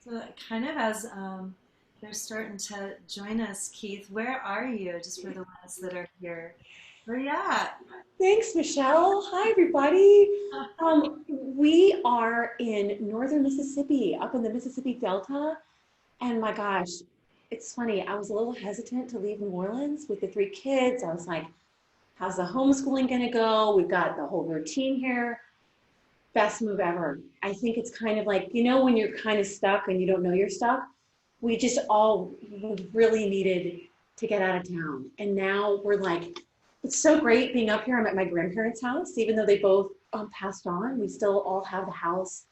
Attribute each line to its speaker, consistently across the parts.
Speaker 1: So, kind of as they're starting to join us, Keith, where are you? Just for the ones that are here. Where you at?
Speaker 2: Thanks, Michelle. Hi, everybody. We are in northern Mississippi, up in the Mississippi Delta. And my gosh, it's funny. I was a little hesitant to leave New Orleans with the three kids. I was like, how's the homeschooling going to go? We've got the whole routine here. Best move ever. I think it's kind of like, when you're kind of stuck and you don't know you're stuck, we just all really needed to get out of town. And now we're like, it's so great being up here. I'm at my grandparents' house, even though they both passed on. We still all have the house.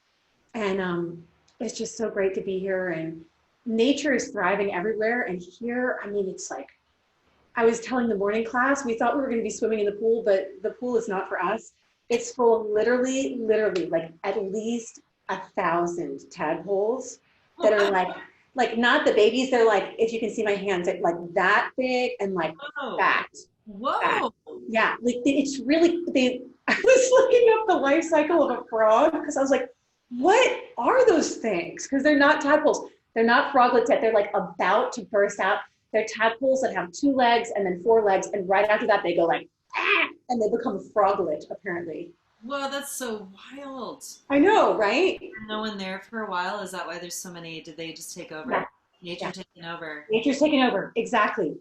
Speaker 2: And it's just so great to be here. And nature is thriving everywhere. And here, I mean, it's like, I was telling the morning class, we thought we were going to be swimming in the pool, but the pool is not for us. It's full of literally like at least 1,000 tadpoles that are like not the babies. They're like, if you can see my hands, like that big and like
Speaker 1: Whoa.
Speaker 2: fat. Fat.
Speaker 1: Whoa.
Speaker 2: Yeah, like it's really I was looking up the life cycle of a frog because I was like, what are those things? Because they're not tadpoles. They're not froglets yet. They're like about to burst out. They're tadpoles that have 2 legs and then 4 legs, and right after that they go like, ah, and they become a froglet apparently.
Speaker 1: Whoa, that's so wild.
Speaker 2: I know, right?
Speaker 1: No one there for a while. Is that why there's so many? Did they just take
Speaker 2: Yeah,
Speaker 1: over? Nature
Speaker 2: yeah.
Speaker 1: taking over.
Speaker 2: Nature's taking over. Exactly.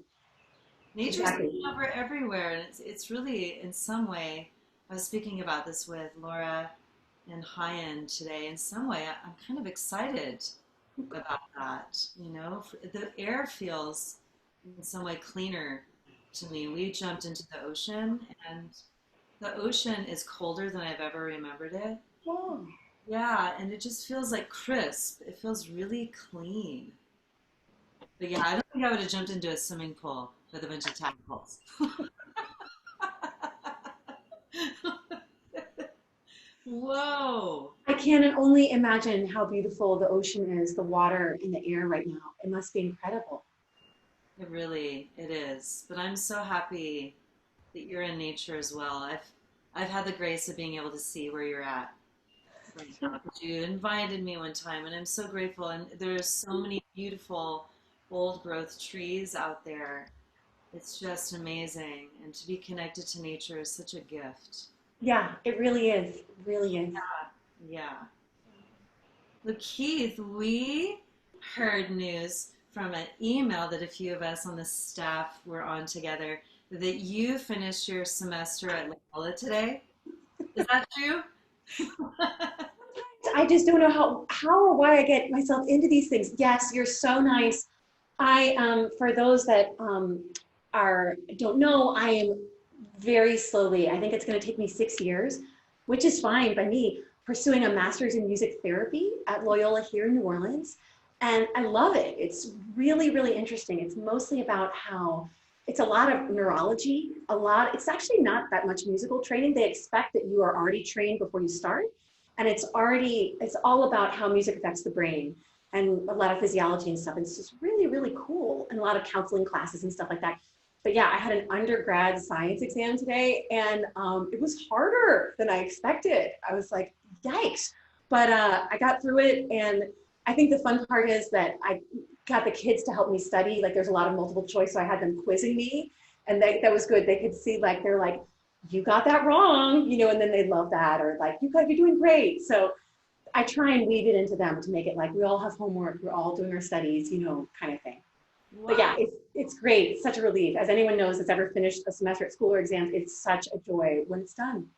Speaker 1: Nature's
Speaker 2: Exactly.
Speaker 1: taking over everywhere, and it's really in some way. I was speaking about this with Laura and Hyan today. In some way, I'm kind of excited about that. The air feels in some way cleaner to me. We jumped into the ocean, and the ocean is colder than I've ever remembered it.
Speaker 2: Oh.
Speaker 1: Yeah, and it just feels like crisp. It feels really clean. But yeah, I don't think I would have jumped into a swimming pool with a bunch of tadpoles. Whoa.
Speaker 2: I can only imagine how beautiful the ocean is, the water and the air right now. It must be incredible.
Speaker 1: It is. But I'm so happy that you're in nature as well. I've had the grace of being able to see where you're at right now. 'Cause you invited me one time, and I'm so grateful. And there's so many beautiful old growth trees out there. It's just amazing. And to be connected to nature is such a gift.
Speaker 2: Yeah, it really is. It really is.
Speaker 1: Yeah. Well, Keith, we heard news from an email that a few of us on the staff were on together that you finished your semester at Loyola today. Is that true?
Speaker 2: I just don't know how or why I get myself into these things. Yes, you're so nice. I for those that are don't know, I am very slowly. I think it's going to take me 6 years, which is fine by me. Pursuing a master's in music therapy at Loyola here in New Orleans, and I love it. It's really interesting. It's mostly about how it's a lot of neurology. It's actually not that much musical training. They expect that you are already trained before you start, and it's all about how music affects the brain and a lot of physiology and stuff. It's just really cool, and a lot of counseling classes and stuff like that. But yeah, I had an undergrad science exam today, and it was harder than I expected. I was like, yikes. But I got through it, and I think the fun part is that I got the kids to help me study. Like there's a lot of multiple choice, so I had them quizzing me, and that was good. They could see like they're like, you got that wrong, and then they love that, or like you're doing great. So I try and weave it into them to make it like we all have homework, we're all doing our studies, kind of thing. But
Speaker 1: Wow.
Speaker 2: yeah, it's great. It's such a relief. As anyone knows that's ever finished a semester at school or exams, it's such a joy when it's done.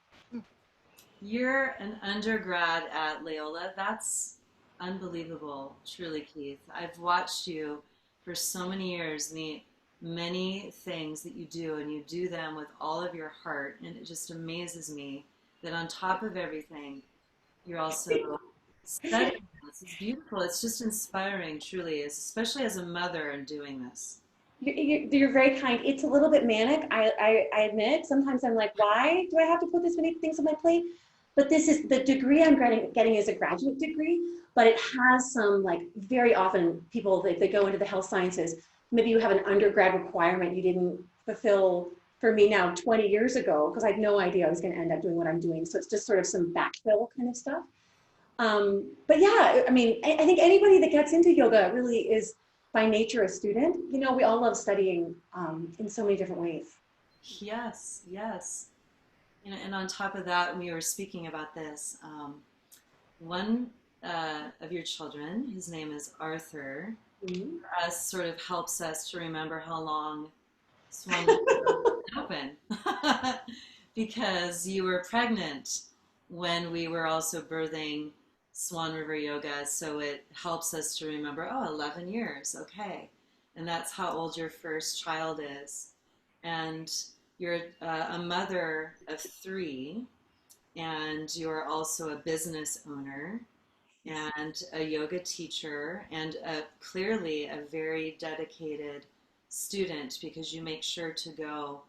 Speaker 1: You're an undergrad at Loyola. That's unbelievable, truly, Keith. I've watched you for so many years, the many things that you do, and you do them with all of your heart. And it just amazes me that on top of everything, you're also studying this. It's beautiful. It's just inspiring, truly, especially as a mother and doing this.
Speaker 2: You're very kind. It's a little bit manic. I admit. Sometimes I'm like, why do I have to put this many things on my plate? But this is the degree I'm getting is a graduate degree, but it has some like very often people, if they go into the health sciences, maybe you have an undergrad requirement you didn't fulfill for me now 20 years ago, because I had no idea I was going to end up doing what I'm doing. So it's just sort of some backfill kind of stuff. But yeah, I mean, I think anybody that gets into yoga really is by nature a student. You know, we all love studying in so many different ways.
Speaker 1: Yes, yes. And on top of that, we were speaking about this. One of your children, his name is Arthur,
Speaker 2: Mhm.
Speaker 1: for us sort of helps us to remember how long Swan River was open because you were pregnant when we were also birthing Swan River Yoga. So it helps us to remember, oh, 11 years, okay. And that's how old your first child is. And you're a mother of three, and you're also a business owner and a yoga teacher, and clearly a very dedicated student because you make sure to go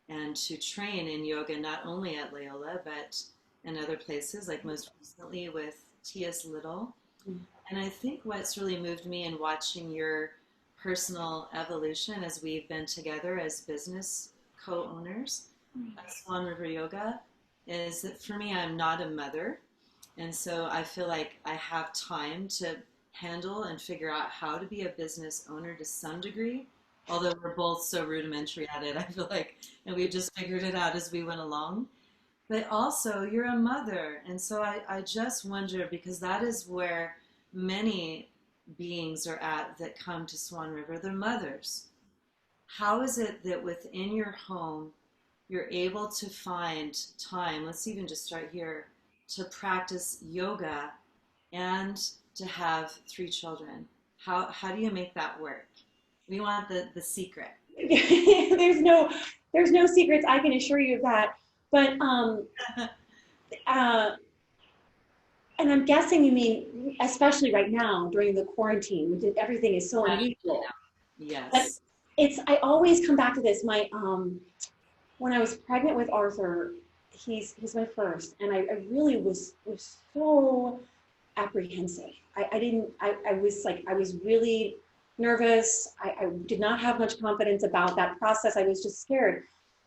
Speaker 1: and to train in yoga not only at Loyola but in other places, like most recently with T.S. Little. And I think what's really moved me in watching your personal evolution as we've been together as business co-owners at Swan River Yoga is that for me, I'm not a mother. And so I feel like I have time to handle and figure out how to be a business owner to some degree. Although we're both so rudimentary at it, I feel like, and we just figured it out as we went along. But also, you're a mother. And so I just wonder because that is where many beings are at that come to Swan River. They're mothers. How is it that within your home you're able to find time, let's even just start here, to practice yoga and to have three children? How do you make that work? We want the secret.
Speaker 2: there's no there's no secrets, I can assure you of that. But uh, and I'm guessing you mean especially right now during the quarantine, everything is so
Speaker 1: Especially
Speaker 2: unusual.
Speaker 1: now.
Speaker 2: But
Speaker 1: Yes.
Speaker 2: I always come back to this. My when I was pregnant with Arthur, he's my first, and I really was so apprehensive. I didn't I was like I was really nervous. I did not have much confidence about that process. I was just scared.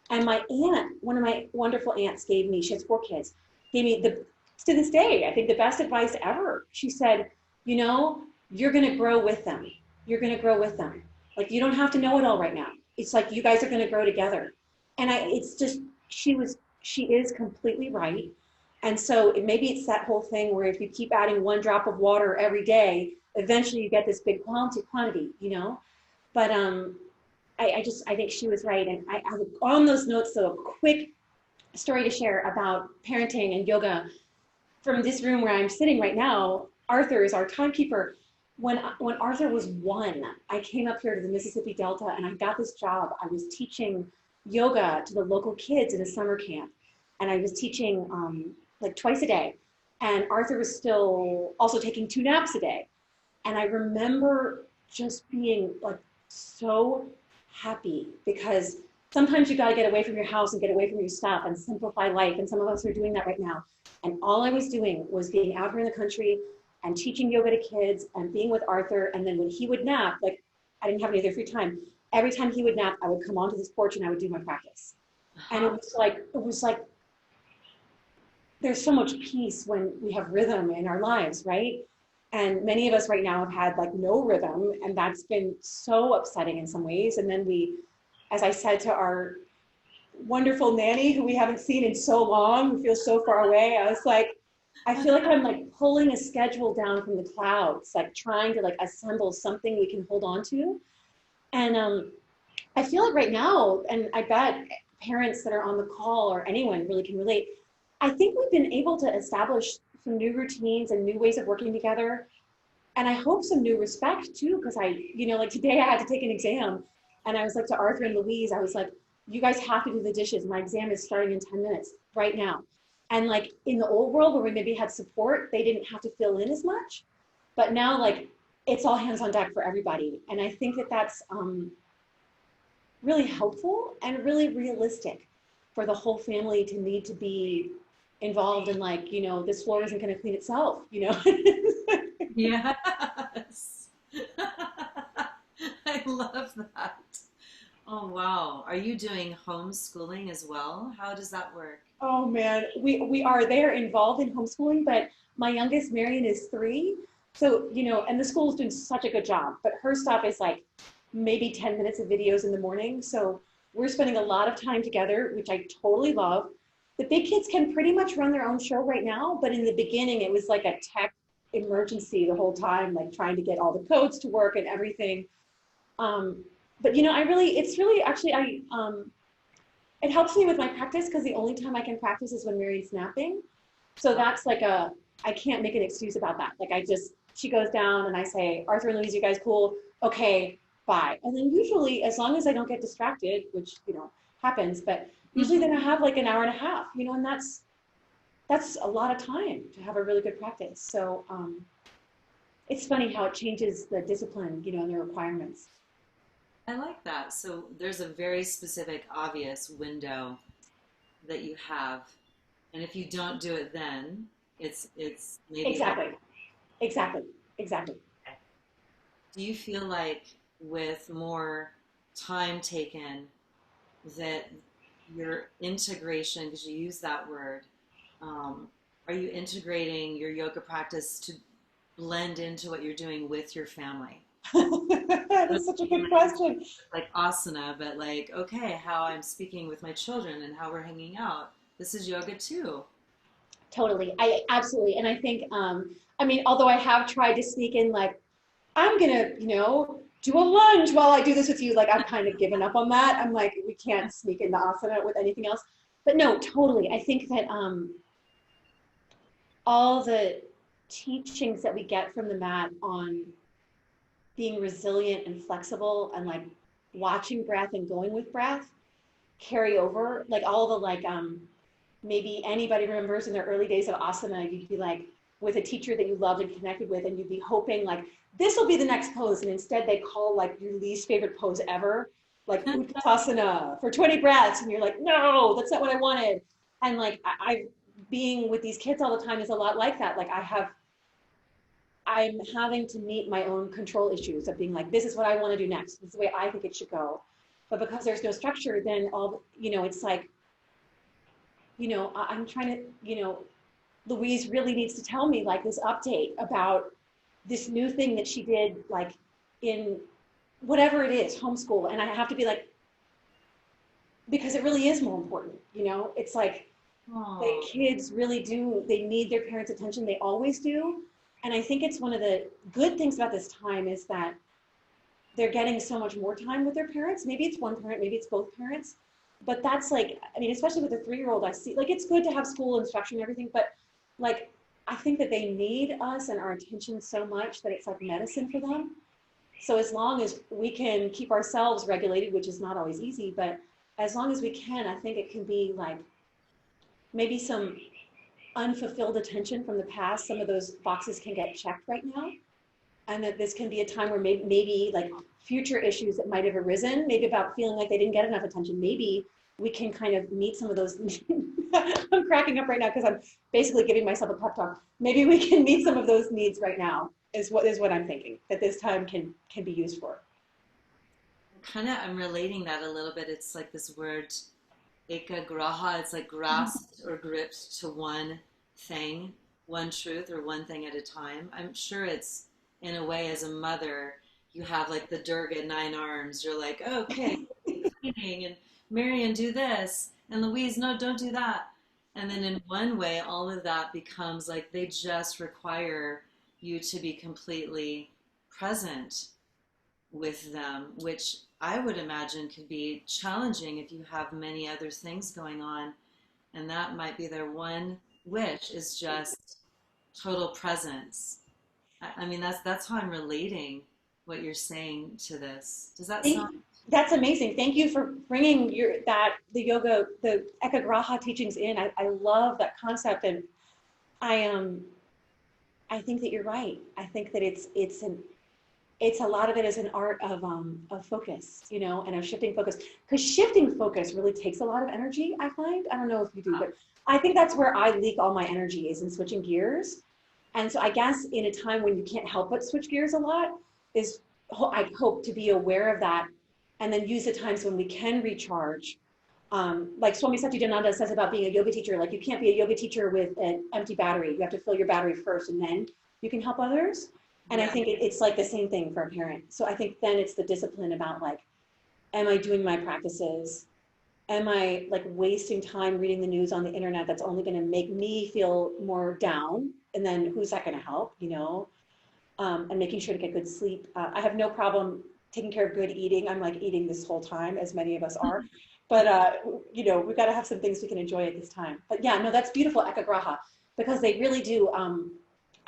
Speaker 2: And my aunt, one of my wonderful aunts, gave me, she has 4 kids, gave me the, to this day, I think the best advice ever. She said, you know, you're going to grow with them. You're going to grow with them. Like, you don't have to know it all right now. It's like you guys are going to grow together. And it's just, she is completely right. And so maybe it's that whole thing where if you keep adding 1 drop of water every day, eventually you get this big quantity, you know? But I think she was right. And I have on those notes, so a quick story to share about parenting and yoga from this room where I'm sitting right now. Arthur is our timekeeper. When Arthur was 1, I came up here to the Mississippi Delta and I got this job. I was teaching yoga to the local kids in a summer camp, and I was teaching like twice a day. And Arthur was still also taking 2 naps a day. And I remember just being like so happy because sometimes you got to get away from your house and get away from your stuff and simplify life. And some of us are doing that right now. And all I was doing was being out here in the country and teaching yoga to kids and being with Arthur. And then when he would nap, like I didn't have any other free time. Every time he would nap, I would come onto this porch and I would do my practice. And it was like there's so much peace when we have rhythm in our lives, right? And many of us right now have had like no rhythm, and that's been so upsetting in some ways. And then we, as I said to our wonderful nanny who we haven't seen in so long, who feels so far away, I was like, I feel like I'm like pulling a schedule down from the clouds, like trying to like assemble something we can hold on to. And I feel like right now, and I bet parents that are on the call or anyone really can relate, I think we've been able to establish some new routines and new ways of working together. And I hope some new respect too, because like today I had to take an exam and I was like to Arthur and Louise, I was like, you guys have to do the dishes. My exam is starting in 10 minutes right now. And like in the old world where we maybe had support, they didn't have to fill in as much. But now like it's all hands on deck for everybody. And I think that that's really helpful and really realistic for the whole family to need to be involved in, like, this floor isn't going to clean itself.
Speaker 1: Yes. I love that. Oh, wow. Are you doing homeschooling as well? How does that work?
Speaker 2: Oh man, they are involved in homeschooling, but my youngest, Marion, is 3. So, you know, and the school is doing such a good job, but her stuff is like maybe 10 minutes of videos in the morning. So we're spending a lot of time together, which I totally love. The big kids can pretty much run their own show right now, but in the beginning, it was like a tech emergency the whole time, like trying to get all the codes to work and everything. But you know, it's really actually, it helps me with my practice because the only time I can practice is when Mary's napping. So that's like I can't make an excuse about that. Like she goes down and I say, Arthur and Louise, you guys cool? Okay, bye. And then usually, as long as I don't get distracted, which, you know, happens, but usually then I have like an hour and a half, you know, and that's a lot of time to have a really good practice. So it's funny how it changes the discipline, you know, and the requirements.
Speaker 1: I like that. So there's a very specific, obvious window that you have, and if you don't do it then, it's maybe
Speaker 2: Exactly.
Speaker 1: Do you feel like with more time taken that your integration, because you use that word, are you integrating your yoga practice to blend into what you're doing with your family?
Speaker 2: That's such a good question.
Speaker 1: Like asana, but like, okay, how I'm speaking with my children and how we're hanging out. This is yoga too.
Speaker 2: Totally. I absolutely. And I think, I mean, although I have tried to sneak in, like, I'm going to, you know, do a lunge while I do this with you. Like, I've kind of given up on that. I'm like, we can't sneak into asana with anything else. But no, totally. I think that all the teachings that we get from the mat on being resilient and flexible and like watching breath and going with breath carry over. Like all the like, maybe anybody remembers in their early days of asana, you'd be like with a teacher that you loved and connected with, and you'd be hoping like, this will be the next pose. And instead they call like your least favorite pose ever, like Uttasana for 20 breaths. And you're like, no, that's not what I wanted. And like, being with these kids all the time is a lot like that. Like I'm having to meet my own control issues of being like, this is what I want to do next. This is the way I think it should go. But because there's no structure, then you know, it's like, you know, I'm trying to, you know, Louise really needs to tell me like this update about this new thing that she did, like in whatever it is, homeschool. And I have to be like, because it really is more important, you know, it's like the kids really do, they need their parents' attention. They always do. And I think it's one of the good things about this time is that they're getting so much more time with their parents. Maybe it's one parent, maybe it's both parents. But that's like, I mean, especially with a 3-year-old, I see, like, it's good to have school instruction and everything, but like, I think that they need us and our attention so much that it's like medicine for them. So as long as we can keep ourselves regulated, which is not always easy, but as long as we can, I think it can be like maybe some unfulfilled attention from the past. Some of those boxes can get checked right now. And that this can be a time where maybe like future issues that might have arisen, maybe about feeling like they didn't get enough attention. Maybe we can kind of meet some of those. I'm cracking up right now because I'm basically giving myself a pep talk. Maybe we can meet some of those needs right now is what I'm thinking, that this time can be used for.
Speaker 1: I'm relating that a little bit. It's like this word, ekagraha. It's like grasped or gripped to one thing, one truth or one thing at a time. I'm sure it's, in a way, as a mother, you have like the Durga 9 arms. You're like, okay, cleaning, and Marion, do this, and Louise, no, don't do that. And then in one way, all of that becomes like they just require you to be completely present with them, which I would imagine could be challenging if you have many other things going on. And that might be their one wish, is just total presence. I mean, that's how I'm relating what you're saying to this. Does that sound?
Speaker 2: That's amazing. Thank you for bringing the yoga, the ekagraha teachings in. I love that concept, and I think that you're right. I think that it's a lot of it is an art of focus, you know, and of shifting focus. Because shifting focus really takes a lot of energy, I find. I don't know if you do, but I think that's where I leak all my energy, is in switching gears. And so I guess in a time when you can't help but switch gears a lot, I hope to be aware of that, and then use the times when we can recharge like Swami Satchidananda says about being a yoga teacher, like you can't be a yoga teacher with an empty battery. You have to fill your battery first and then you can help others. And I
Speaker 1: Yeah.
Speaker 2: think it's like the same thing for a parent. So I think then it's the discipline about like, am I doing my practices? Am I like wasting time reading the news on the internet that's only going to make me feel more down? And then who's that going to help, you know? And making sure to get good sleep. I have no problem taking care of good eating. I'm like eating this whole time, as many of us are. But, you know, we've got to have some things we can enjoy at this time. But yeah, no, that's beautiful, Ekagraha, because they really do.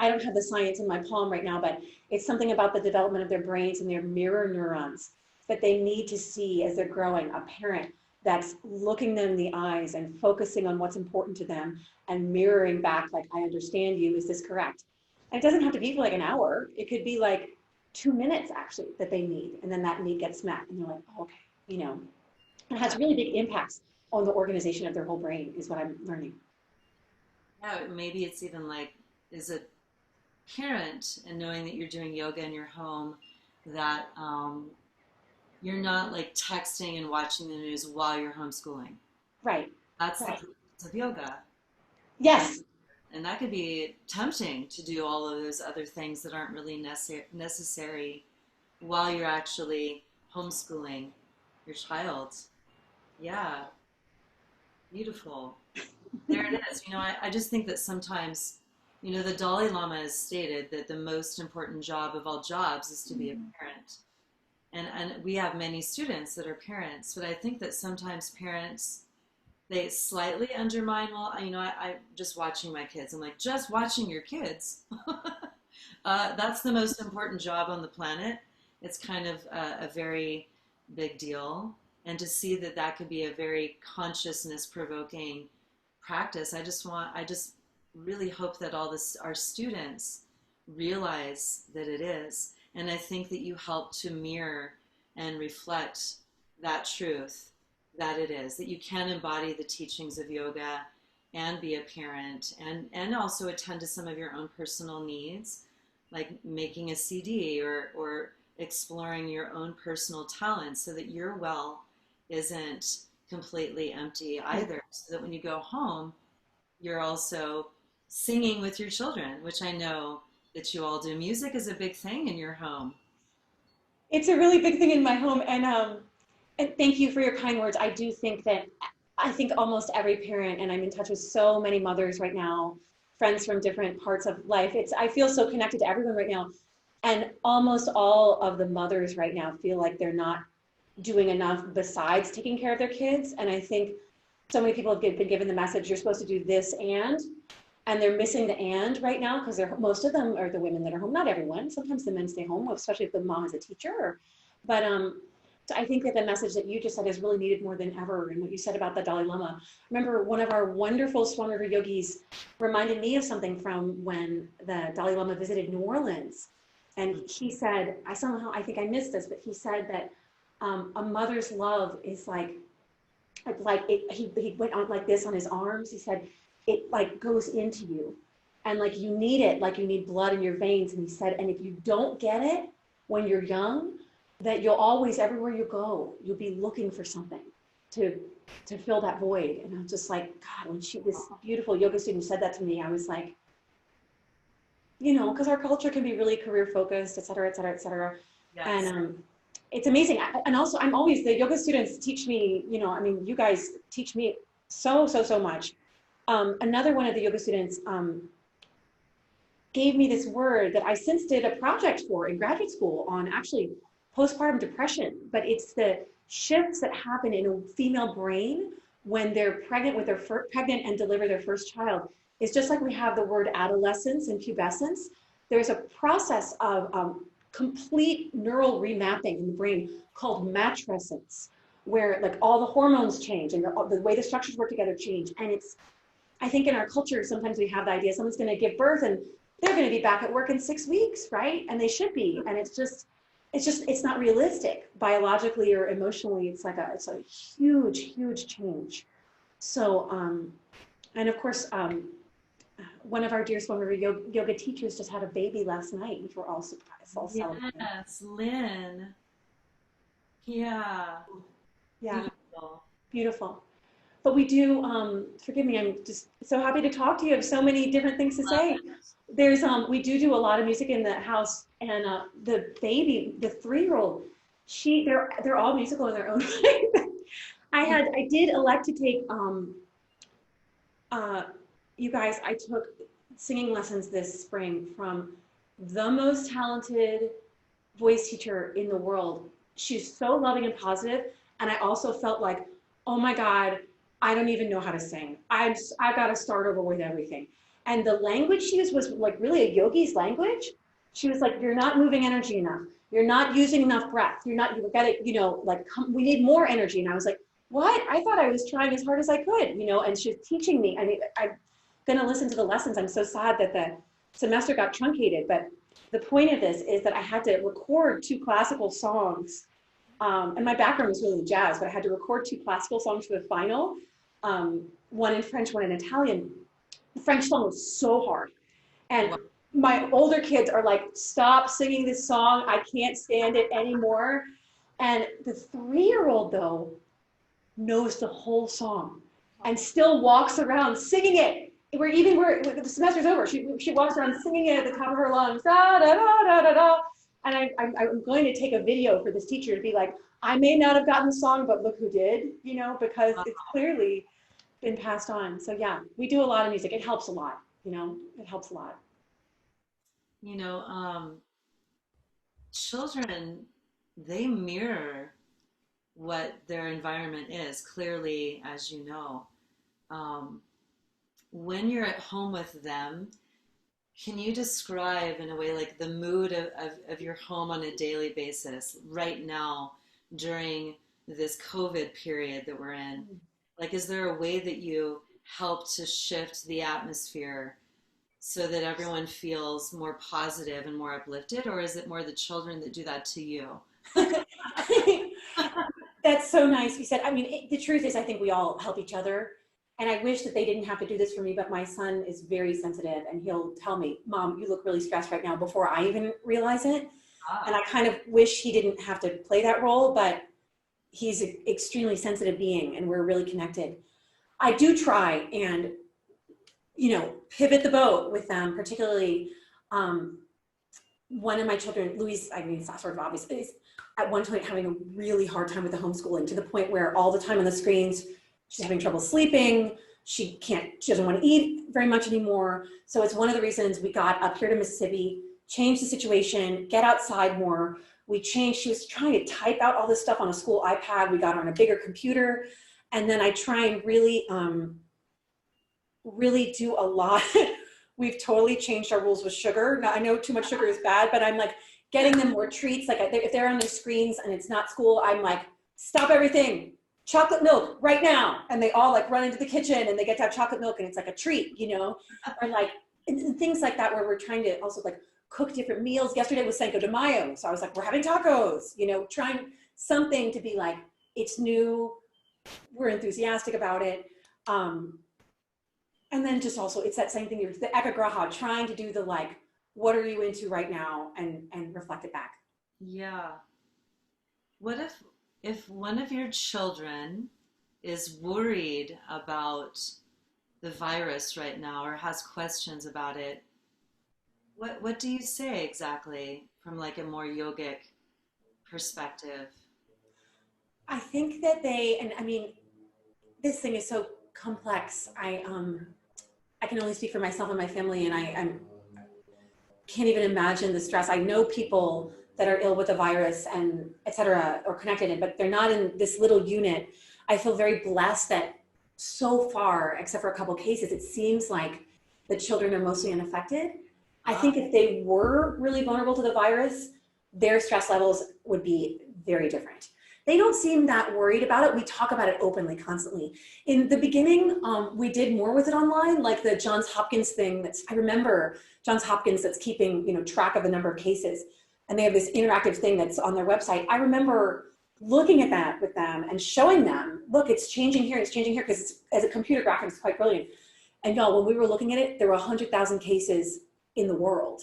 Speaker 2: I don't have the science in my palm right now, but it's something about the development of their brains and their mirror neurons that they need to see as they're growing, a parent that's looking them in the eyes and focusing on what's important to them and mirroring back, like, I understand you, is this correct? And it doesn't have to be for like an hour. It could be like 2 minutes actually that they need. And then that need gets met. And they're like, oh, okay, you know, it has really big impacts on the organization of their whole brain is what I'm learning.
Speaker 1: Yeah, maybe it's even like, as a parent and knowing that you're doing yoga in your home, that you're not like texting and watching the news while you're homeschooling.
Speaker 2: Right,
Speaker 1: That's the
Speaker 2: right.
Speaker 1: purpose of yoga.
Speaker 2: Yes,
Speaker 1: And that could be tempting to do all of those other things that aren't really necessary while you're actually homeschooling your child. Yeah, beautiful. There it is. I just think that sometimes, the Dalai Lama has stated that the most important job of all jobs is to be a parent. And we have many students that are parents, but I think that sometimes parents, they slightly undermine, well, I'm just watching my kids. I'm like, just watching your kids. That's the most important job on the planet. It's kind of a very big deal. And to see that that could be a very consciousness provoking practice, I just really hope that our students realize that it is. And I think that you help to mirror and reflect that truth, that it is, that you can embody the teachings of yoga and be a parent, and also attend to some of your own personal needs, like making a CD, or exploring your own personal talents, so that your well isn't completely empty either. So that when you go home, you're also singing with your children, which I know that you all do. Music is a big thing in your home.
Speaker 2: it's a really big thing in my home. And thank you for your kind words. I do think that I think almost every parent, and I'm in touch with so many mothers right now, friends from different parts of life. I feel so connected to everyone right now. And almost all of the mothers right now feel like they're not doing enough besides taking care of their kids. And I think so many people have been given the message, you're supposed to do this and they're missing the and right now because most of them are the women that are home. Not everyone. Sometimes the men stay home, especially if the mom is a teacher. But so I think that the message that you just said is really needed more than ever. And what you said about the Dalai Lama. Remember, one of our wonderful Swan River yogis reminded me of something from when the Dalai Lama visited New Orleans. And he said, I think I missed this, but he said that a mother's love is he went on like this on his arms. He said, it like goes into you and like you need it, like you need blood in your veins. And he said, and if you don't get it when you're young, that you'll always, everywhere you go, you'll be looking for something to fill that void. And I was just like, God, when this beautiful yoga student said that to me, I was like, because our culture can be really career focused, et cetera, et cetera, et cetera.
Speaker 1: Yes.
Speaker 2: And it's amazing. And also the yoga students teach me, you guys teach me so, so, so much. Another one of the yoga students gave me this word that I since did a project for in graduate school on actually postpartum depression, but it's the shifts that happen in a female brain when they're pregnant pregnant and deliver their first child. It's just like we have the word adolescence and pubescence. There's a process of complete neural remapping in the brain called matrescence, where like all the hormones change and the way the structures work together change. And I think in our culture, sometimes we have the idea someone's going to give birth and they're going to be back at work in 6 weeks, right? And they should be. And it's not realistic biologically or emotionally. It's a huge, huge change. So, and of course, one of our dear Swan River yoga teachers just had a baby last night, which we're all surprised, all celebrating.
Speaker 1: Yes, Lynn. Yeah.
Speaker 2: Yeah.
Speaker 1: Beautiful.
Speaker 2: Beautiful. but we do, forgive me, I'm just so happy to talk to you. I have so many different things to say. There's, we do a lot of music in the house, and the baby, the 3-year-old, they're all musical in their own way. I did elect to take, you guys, I took singing lessons this spring from the most talented voice teacher in the world. She's so loving and positive, and I also felt like, oh my God, I don't even know how to sing. I've got to start over with everything. And the language she used was like really a yogi's language. She was like, you're not moving energy enough. You're not using enough breath. You've got to, like, we need more energy. And I was like, what? I thought I was trying as hard as I could, and she was teaching me. I mean, I'm going to listen to the lessons. I'm so sad that the semester got truncated. But the point of this is that I had to record 2 classical songs. And my background was really jazz, but I had to record 2 classical songs for the final, one in French, one in Italian. The French song was so hard. And my older kids are like, stop singing this song. I can't stand it anymore. And the 3-year-old, though, knows the whole song and still walks around singing it. Where the semester's over, she walks around singing it at the top of her lungs, da, da, da, da, da, da. And I'm going to take a video for this teacher to be like, I may not have gotten the song, but look who did, because it's clearly been passed on. So yeah, we do a lot of music. It helps a lot, it helps a lot.
Speaker 1: Children, they mirror what their environment is, clearly, as you know. When you're at home with them, can you describe in a way like the mood of your home on a daily basis right now during this COVID period that we're in? Like, is there a way that you help to shift the atmosphere so that everyone feels more positive and more uplifted, or is it more the children that do that to you?
Speaker 2: That's so nice. You said, I mean, the truth is, I think we all help each other. And I wish that they didn't have to do this for me, but my son is very sensitive and he'll tell me, Mom, you look really stressed right now, before I even realize it. And I kind of wish he didn't have to play that role, but he's an extremely sensitive being and we're really connected. I do try and, pivot the boat with them, particularly one of my children, Louise, I mean, it's not sort of obvious, is at one point having a really hard time with the homeschooling, to the point where all the time on the screens, she's having trouble sleeping. She doesn't want to eat very much anymore. So it's one of the reasons we got up here to Mississippi, changed the situation, get outside more. She was trying to type out all this stuff on a school iPad. We got her on a bigger computer. And then I try and really do a lot. We've totally changed our rules with sugar. Now, I know too much sugar is bad, but I'm like getting them more treats. Like if they're on their screens and it's not school, I'm like, stop everything. Chocolate milk right now. And they all like run into the kitchen and they get to have chocolate milk and it's like a treat, or like and things like that, where we're trying to also like cook different meals. Yesterday was Cinco de Mayo. So I was like, we're having tacos, trying something to be like, it's new. We're enthusiastic about it. And then just also, it's that same thing, the ekagraha, trying to do the like, what are you into right now, and reflect it back.
Speaker 1: Yeah. What if one of your children is worried about the virus right now or has questions about it? What do you say exactly from like a more yogic perspective?
Speaker 2: I think that and I mean, this thing is so complex. I can only speak for myself and my family, and I can't even imagine the stress. I know people that are ill with the virus and et cetera, or connected, but they're not in this little unit. I feel very blessed that so far, except for a couple of cases, it seems like the children are mostly unaffected. I think if they were really vulnerable to the virus, their stress levels would be very different. They don't seem that worried about it. We talk about it openly, constantly. In the beginning, we did more with it online, like the Johns Hopkins thing. I remember Johns Hopkins that's keeping track of the number of cases, and they have this interactive thing that's on their website. I remember looking at that with them and showing them, look, it's changing here, because as a computer graphic, it's quite brilliant. And y'all, when we were looking at it, there were 100,000 cases in the world.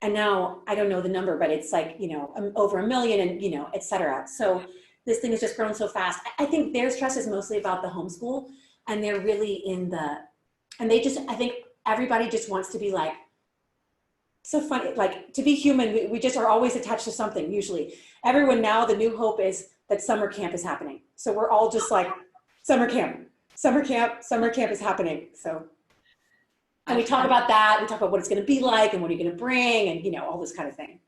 Speaker 2: And now I don't know the number, but it's like, over 1 million and, et cetera. So this thing has just grown so fast. I think their stress is mostly about the homeschool, and they're really and they just, I think everybody just wants to be like, so funny, like to be human, we just are always attached to something usually. Everyone now, the new hope is that summer camp is happening. So we're all just like, summer camp is happening. So, and we talk about that, we talk about what it's gonna be like and what are you gonna bring and, you know, all this kind of thing.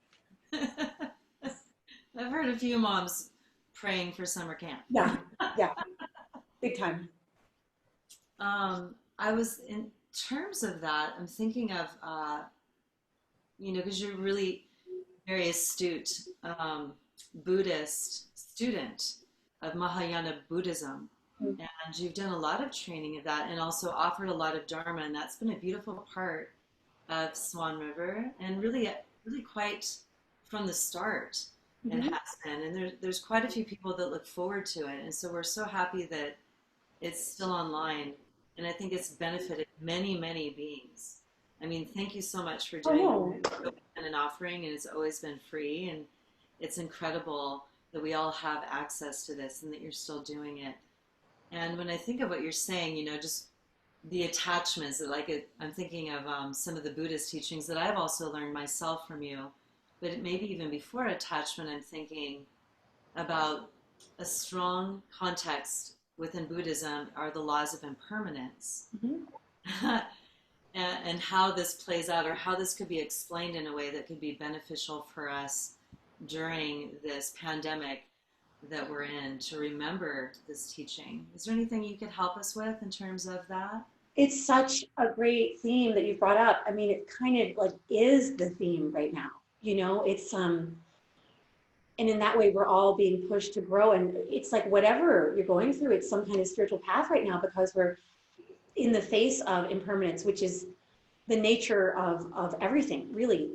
Speaker 1: I've heard a few moms praying for summer camp.
Speaker 2: Yeah, yeah, big time.
Speaker 1: I was, in terms of that, I'm thinking of, you know, because you're really very astute Buddhist student of Mahayana Buddhism.
Speaker 2: Mm.
Speaker 1: And you've done a lot of training of that and also offered a lot of dharma. And that's been a beautiful part of Swan River and really, really quite from the start.
Speaker 2: Mm-hmm.
Speaker 1: It has been. And there's quite a few people that look forward to it. And so we're so happy that it's still online. And I think it's benefited many, many beings. I mean, thank you so much for doing an offering, and it's always been free. And it's incredible that we all have access to this and that you're still doing it. And when I think of what you're saying, you know, just the attachments, I'm thinking of some of the Buddhist teachings that I've also learned myself from you. But maybe even before attachment, I'm thinking about a strong context within Buddhism are the laws of impermanence. Mm-hmm. and how this plays out, or how this could be explained in a way that could be beneficial for us during this pandemic that we're in, to remember this teaching. Is there anything you could help us with in terms of that?
Speaker 2: It's such a great theme that you brought up. I mean, it kind of like is the theme right now, you know, it's, and in that way, we're all being pushed to grow. And it's like, whatever you're going through, it's some kind of spiritual path right now, because we're in the face of impermanence, which is the nature of everything, really.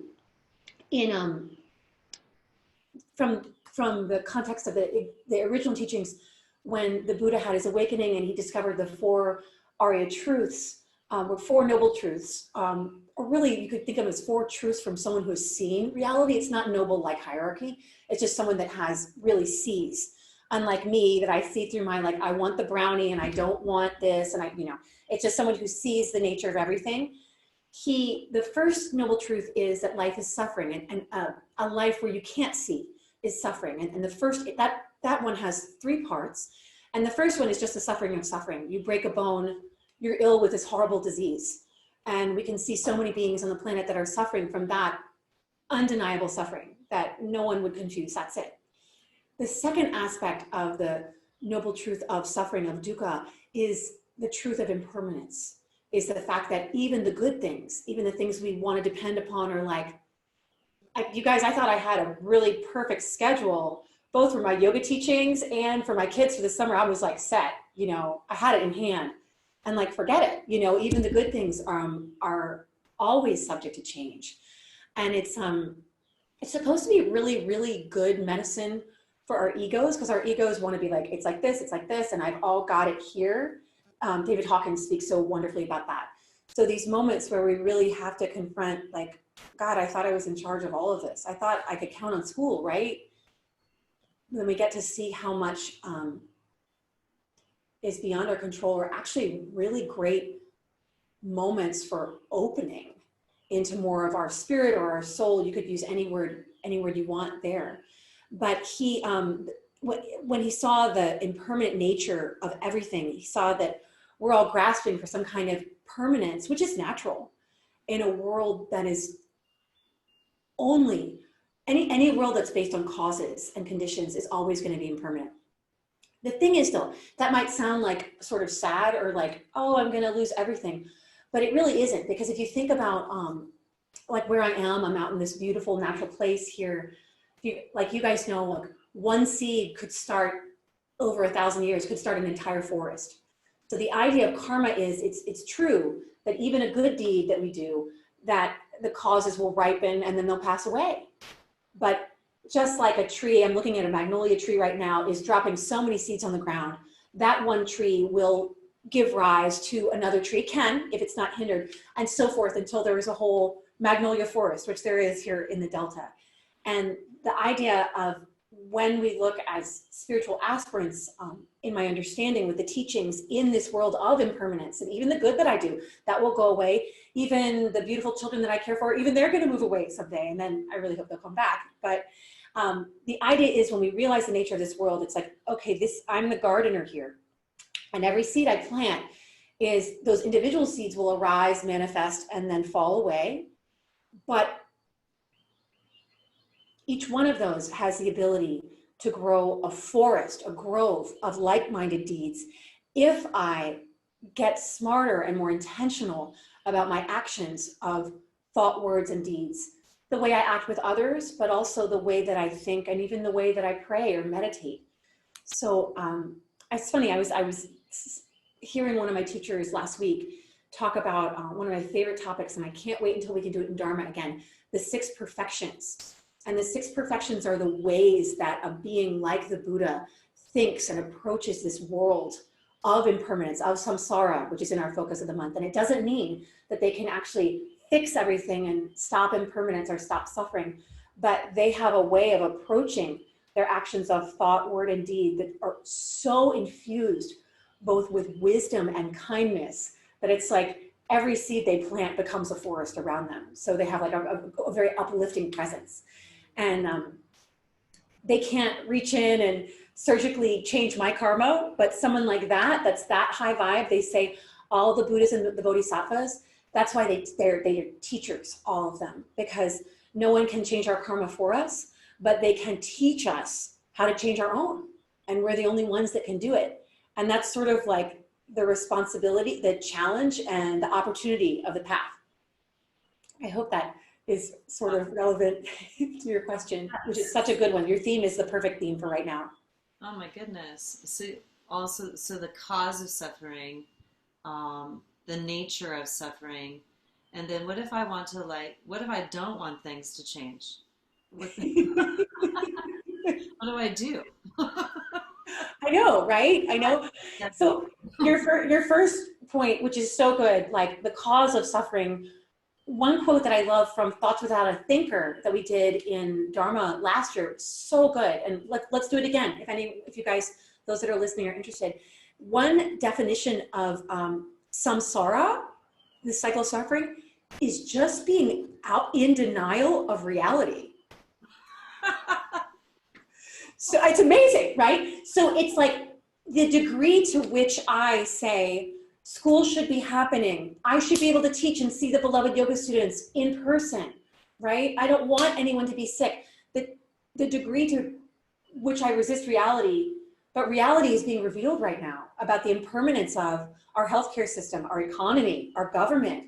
Speaker 2: In from the context of the original teachings, when the Buddha had his awakening and he discovered the four Arya truths, or four noble truths, or really you could think of them as four truths from someone who has seen reality. It's not noble like hierarchy. It's just someone that has really sees. Unlike me, that I see through my, like, I want the brownie and I don't want this, and you know, it's just someone who sees the nature of everything. The first noble truth is that life is suffering, and a life where you can't see is suffering. And the first, that one has three parts. And the first one is just the suffering of suffering. You break a bone, you're ill with this horrible disease. And we can see so many beings on the planet that are suffering from that undeniable suffering that no one would confuse. That's it. The second aspect of the noble truth of suffering, of dukkha, is the truth of impermanence, is the fact that even the good things, even the things we want to depend upon, are like, you guys, I thought I had a really perfect schedule, both for my yoga teachings and for my kids for the summer. I was like set, you know, I had it in hand, and like, forget it. You know, even the good things are always subject to change. And it's supposed to be really, really good medicine for our egos, because our egos want to be like, it's like this, and I've all got it here. David Hawkins speaks so wonderfully about that. So these moments where we really have to confront, like, God, I thought I was in charge of all of this. I thought I could count on school, right? Then we get to see how much is beyond our control, are actually really great moments for opening into more of our spirit or our soul. You could use any word you want there. But he, when he saw the impermanent nature of everything, he saw that we're all grasping for some kind of permanence, which is natural in a world that is only, any world that's based on causes and conditions is always going to be impermanent. The thing is, though, that might sound like sort of sad, or like, oh, I'm going to lose everything. But it really isn't, because if you think about like where I am, I'm out in this beautiful natural place here. Like you guys know, like one seed could start over 1,000 years, could start an entire forest. So the idea of karma is, it's true that even a good deed that we do, that the causes will ripen and then they'll pass away. But just like a tree, I'm looking at a magnolia tree right now, is dropping so many seeds on the ground, that one tree will give rise to another tree. It can, if it's not hindered, and so forth, until there is a whole magnolia forest, which there is here in the Delta. And the idea of when we look as spiritual aspirants, in my understanding with the teachings in this world of impermanence, and even the good that I do, that will go away. Even the beautiful children that I care for, even they're going to move away someday. And then I really hope they'll come back. But the idea is when we realize the nature of this world, it's like, okay, I'm the gardener here. And every seed I plant is those individual seeds will arise, manifest, and then fall away. But each one of those has the ability to grow a forest, a grove of like-minded deeds. If I get smarter and more intentional about my actions of thought, words, and deeds, the way I act with others, but also the way that I think, and even the way that I pray or meditate. So it's funny, I was hearing one of my teachers last week talk about one of my favorite topics, and I can't wait until we can do it in Dharma again, the 6 perfections. And the 6 perfections are the ways that a being like the Buddha thinks and approaches this world of impermanence, of samsara, which is in our focus of the month. And it doesn't mean that they can actually fix everything and stop impermanence or stop suffering, but they have a way of approaching their actions of thought, word, and deed that are so infused both with wisdom and kindness that it's like every seed they plant becomes a forest around them. So they have like a very uplifting presence. And they can't reach in and surgically change my karma, but someone like that, that's that high vibe, they say all the Buddhas and the Bodhisattvas, that's why they're teachers, all of them, because no one can change our karma for us, but they can teach us how to change our own. And we're the only ones that can do it. And that's sort of like the responsibility, the challenge, and the opportunity of the path. I hope that is sort of relevant to your question, which is such a good one. Your theme is the perfect theme for right now.
Speaker 1: Oh my goodness. So the cause of suffering, the nature of suffering, and then what if I don't want things to change? What do I do?
Speaker 2: I know, right? I know. So your first point, which is so good, like the cause of suffering. One quote that I love from Thoughts Without a Thinker that we did in Dharma last year, so good. And let's do it again. If you guys, those that are listening are interested. One definition of samsara, the cycle of suffering, is just being out in denial of reality. So it's amazing, right? So it's like the degree to which I say, school should be happening. I should be able to teach and see the beloved yoga students in person, right? I don't want anyone to be sick. The degree to which I resist reality, but reality is being revealed right now about the impermanence of our healthcare system, our economy, our government,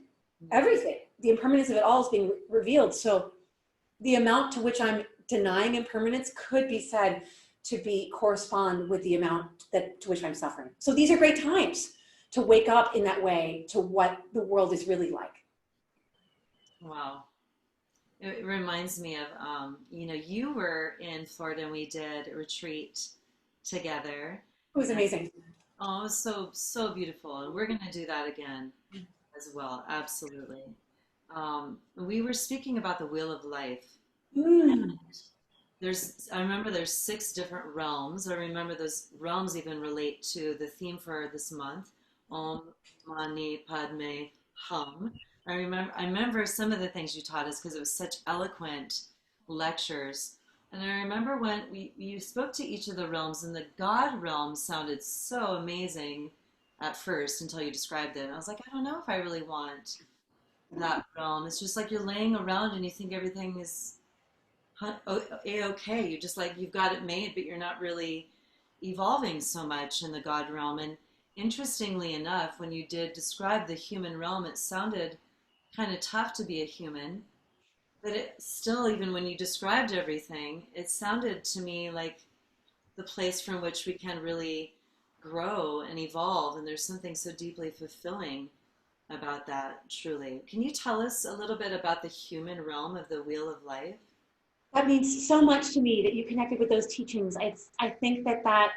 Speaker 2: everything. The impermanence of it all is being revealed. So the amount to which I'm denying impermanence could be said to correspond with the amount to which I'm suffering. So these are great times to wake up in that way to what the world is really like.
Speaker 1: Wow. It reminds me of, you were in Florida and we did a retreat together.
Speaker 2: It was amazing.
Speaker 1: Oh, it was so beautiful. And we're going to do that again as well. Absolutely. We were speaking about the wheel of life. I remember there's 6 different realms. I remember those realms even relate to the theme for this month. Om Mani Padme Hum. I remember some of the things you taught us because it was such eloquent lectures. And I remember when you spoke to each of the realms, and the God realm sounded so amazing at first until you described it. And I was like, I don't know if I really want that realm. It's just like you're laying around and you think everything is a-okay. You just like you've got it made, but you're not really evolving so much in the God realm. And interestingly enough, when you did describe the human realm, it sounded kind of tough to be a human, but it still, even when you described everything, it sounded to me like the place from which we can really grow and evolve. And there's something so deeply fulfilling about that, truly. Can you tell us a little bit about the human realm of the Wheel of Life?
Speaker 2: That means so much to me that you connected with those teachings. I think that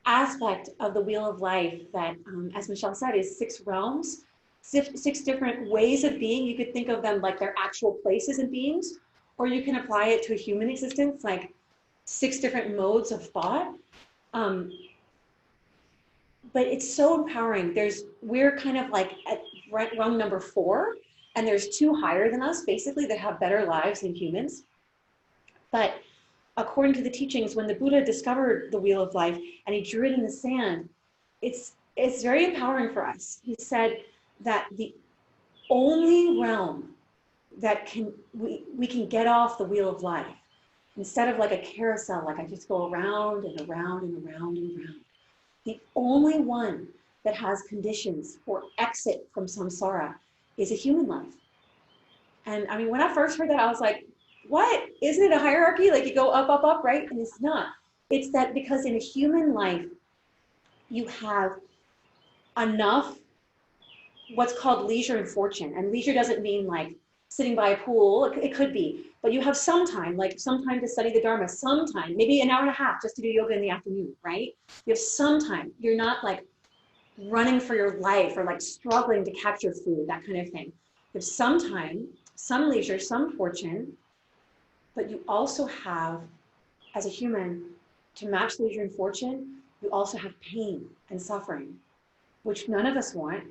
Speaker 2: aspect of the Wheel of Life that, as Michelle said, is 6 realms, 6 different ways of being. You could think of them like they're actual places and beings, or you can apply it to a human existence. Like 6 different modes of thought. Um, but it's so empowering. We're kind of like at rung number 4, and there's 2 higher than us, basically, that have better lives than humans. But according to the teachings, when the Buddha discovered the wheel of life and he drew it in the sand, it's very empowering for us. He said that the only realm that we can get off the wheel of life, instead of like a carousel, like I just go around and around and around and around, the only one that has conditions for exit from samsara is a human life. And I mean, when I first heard that, I was like, what? Isn't it a hierarchy? Like you go up, up, up, right? And it's not. It's that because in a human life, you have enough what's called leisure and fortune. And leisure doesn't mean like sitting by a pool. It could be, but you have some time, like some time to study the dharma, some time, maybe an hour and a half just to do yoga in the afternoon, right? You have some time. You're not like running for your life or like struggling to capture food, that kind of thing. You have some time, some leisure, some fortune, but you also have, as a human, to match leisure and fortune, you also have pain and suffering, which none of us want.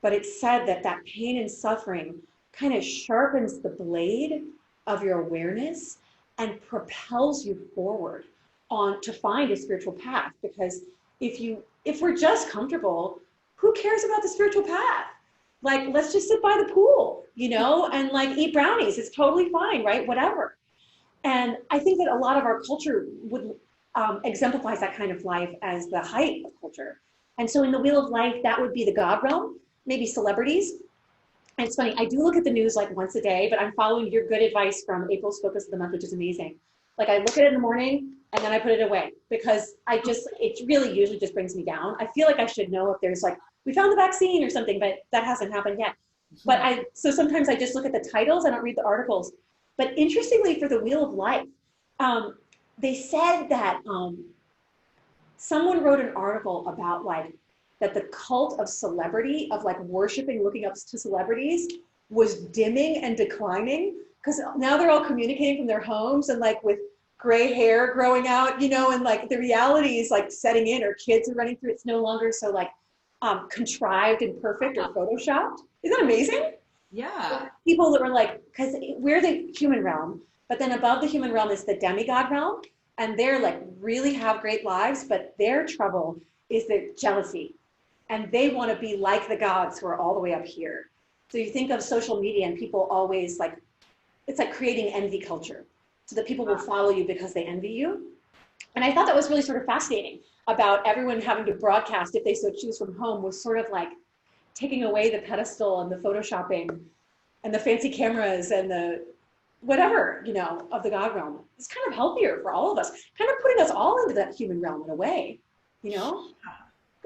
Speaker 2: But it's said that that pain and suffering kind of sharpens the blade of your awareness and propels you forward on to find a spiritual path. Because if we're just comfortable, who cares about the spiritual path? Like, let's just sit by the pool, and like eat brownies. It's totally fine, right? Whatever. And I think that a lot of our culture would exemplifies that kind of life as the height of culture. And so in the wheel of life, that would be the God realm, maybe celebrities. And it's funny, I do look at the news like once a day, but I'm following your good advice from April's Focus of the Month, which is amazing. Like I look at it in the morning and then I put it away because it really usually just brings me down. I feel like I should know if there's like, we found the vaccine or something, but that hasn't happened yet. But so sometimes I just look at the titles, I don't read the articles. But interestingly, for the Wheel of Life, they said that someone wrote an article about like that the cult of celebrity, of like worshiping, looking up to celebrities, was dimming and declining because now they're all communicating from their homes and like with gray hair growing out, and like the reality is like setting in, or kids are running through. It's no longer so like contrived and perfect or photoshopped. Isn't that amazing?
Speaker 1: Yeah.
Speaker 2: People that were like, because we're the human realm, but then above the human realm is the demigod realm, and they're like really have great lives, but their trouble is the jealousy, and they want to be like the gods who are all the way up here. So you think of social media and people always like, it's like creating envy culture, so that people will follow you because they envy you. And I thought that was really sort of fascinating about everyone having to broadcast, if they so choose, from home, was sort of like taking away the pedestal and the photoshopping and the fancy cameras and the whatever, of the God realm. It's kind of healthier for all of us, kind of putting us all into that human realm in a way,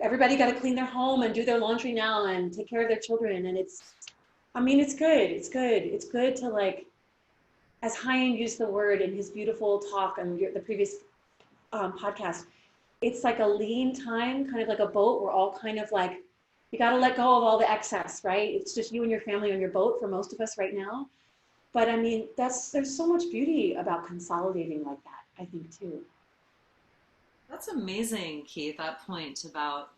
Speaker 2: Everybody got to clean their home and do their laundry now and take care of their children. And it's good. It's good. It's good to like, as Hyen used the word in his beautiful talk on the previous podcast, it's like a lean time, kind of like a boat. We're all kind of like, you got to let go of all the excess, right? It's just you and your family on your boat for most of us right now. But I mean, there's so much beauty about consolidating like that, I think, too.
Speaker 1: That's amazing, Keith, that point about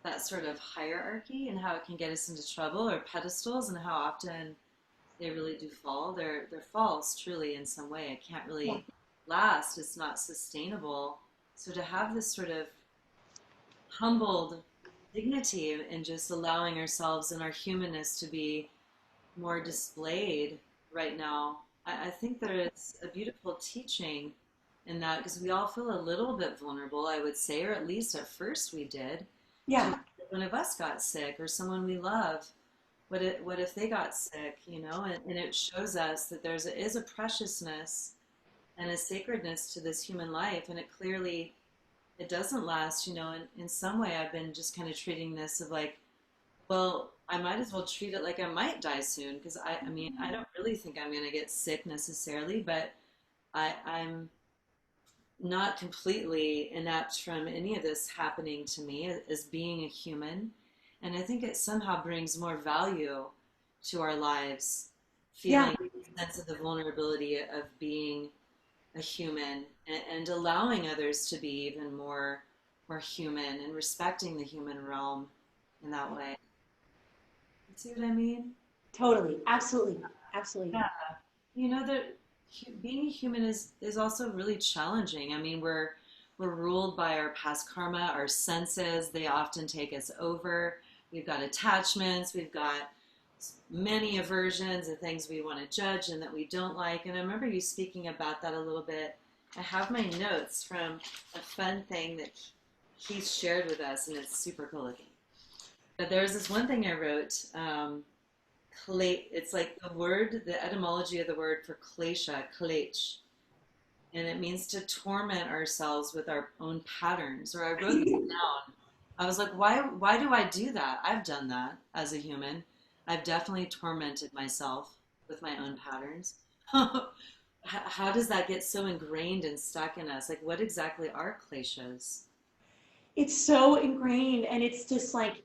Speaker 1: that sort of hierarchy and how it can get us into trouble, or pedestals, and how often they really do fall. They're false, truly, in some way. It can't really last. It's not sustainable. So to have this sort of humbled dignity and just allowing ourselves and our humanness to be more displayed right now, I think there is a beautiful teaching in that, because we all feel a little bit vulnerable, I would say, or at least at first we did.
Speaker 2: Yeah.
Speaker 1: One of us got sick, or someone we love, what if they got sick, and it shows us that there is a preciousness and a sacredness to this human life, and it doesn't last, in some way. I've been just kind of treating this of like, well, I might as well treat it like I might die soon, because I mean, I don't really think I'm going to get sick necessarily, but I'm not completely inept from any of this happening to me as being a human. And I think it somehow brings more value to our lives, feeling a sense of the vulnerability of being a human, and allowing others to be even more human and respecting the human realm in that way. You see what I mean?
Speaker 2: Totally. Absolutely. Absolutely.
Speaker 1: Yeah. You know that being a human is also really challenging. I mean, we're ruled by our past karma, our senses. They often take us over. We've got attachments. We've got many aversions and things we want to judge and that we don't like. And I remember you speaking about that a little bit. I have my notes from a fun thing that he shared with us, and it's super cool looking. But there was this one thing I wrote. It's like the etymology of the word for klesha, klech, and it means to torment ourselves with our own patterns. Or I wrote this down. I was like, why do I do that? I've done that as a human. I've definitely tormented myself with my own patterns. How does that get so ingrained and stuck in us? Like, what exactly are kleshas?
Speaker 2: It's so ingrained, and it's just like,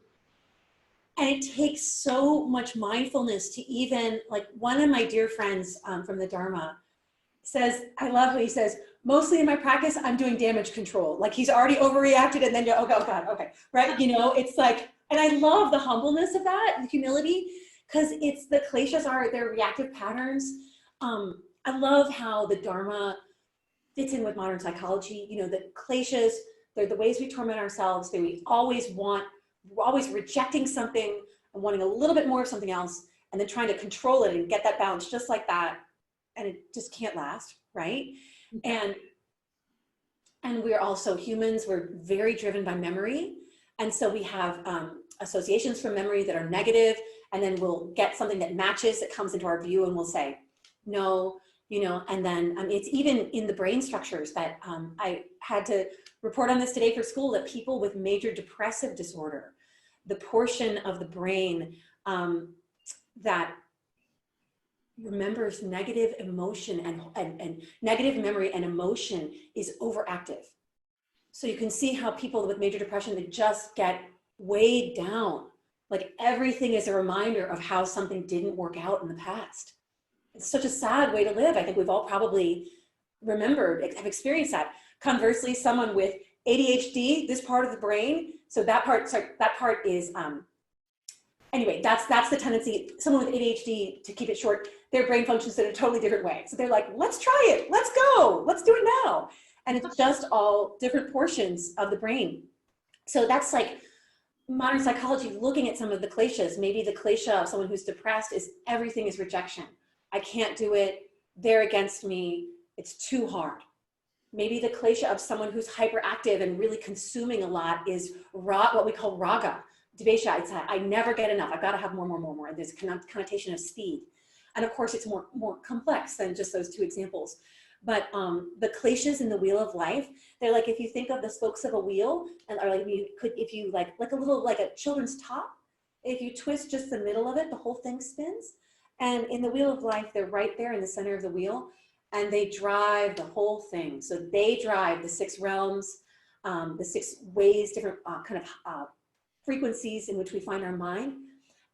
Speaker 2: and it takes so much mindfulness to even, like, one of my dear friends from the Dharma says, I love what he says, mostly in my practice, I'm doing damage control. Like, he's already overreacted, and then, oh God, okay, right? You know, it's like, and I love the humbleness of that, the humility, because it's the kleshas are their reactive patterns. I love how the Dharma fits in with modern psychology. You know, the kleshas, they're the ways we torment ourselves. We always we're always rejecting something and wanting a little bit more of something else, and then trying to control it and get that balance just like that. And it just can't last, right? And we're also humans. We're very driven by memory. And so we have associations from memory that are negative, and then we'll get something that matches, that comes into our view, and we'll say, no, you know, and then it's even in the brain structures that I had to report on this today for school, that people with major depressive disorder, the portion of the brain that remembers negative emotion and negative memory and emotion is overactive. So you can see how people with major depression, they just get weighed down. Like everything is a reminder of how something didn't work out in the past. It's such a sad way to live. I think we've all probably have experienced that. Conversely, someone with ADHD, this part of the brain, so that part is, anyway, that's the tendency. Someone with ADHD, to keep it short, their brain functions in a totally different way. So they're like, let's try it, let's go, let's do it now. And it's just all different portions of the brain. So that's like modern psychology looking at some of the kleshas. Maybe the klesha of someone who's depressed is everything is rejection. I can't do it, they're against me, it's too hard. Maybe the klesha of someone who's hyperactive and really consuming a lot is what we call raga, dvesha. It's I never get enough, I've got to have more. There's a connotation of speed. And of course it's more complex than just those two examples. But the kleshas in the wheel of life, they're like, if you think of the spokes of a wheel, and or like if you like a little, like a children's top, if you twist just the middle of it, the whole thing spins. And in the wheel of life, they're right there in the center of the wheel, and they drive the whole thing. So they drive the 6 realms, the 6 ways, different kind of frequencies in which we find our mind.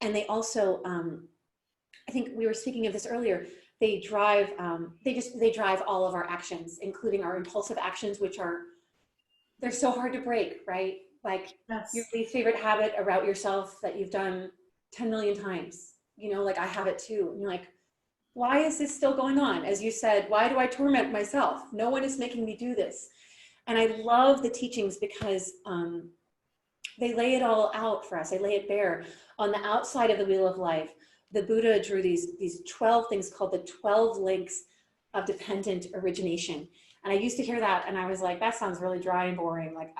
Speaker 2: And they also, I think we were speaking of this earlier, they drive all of our actions, including our impulsive actions, which they're so hard to break, right? Like your least favorite habit about yourself that you've done 10 million times. You know, like I have it too. And you're like, why is this still going on? As you said, why do I torment myself? No one is making me do this. And I love the teachings because they lay it all out for us. They lay it bare. On the outside of the wheel of life, the Buddha drew these 12 things called the 12 links of dependent origination. And I used to hear that and I was like, that sounds really dry and boring. Like,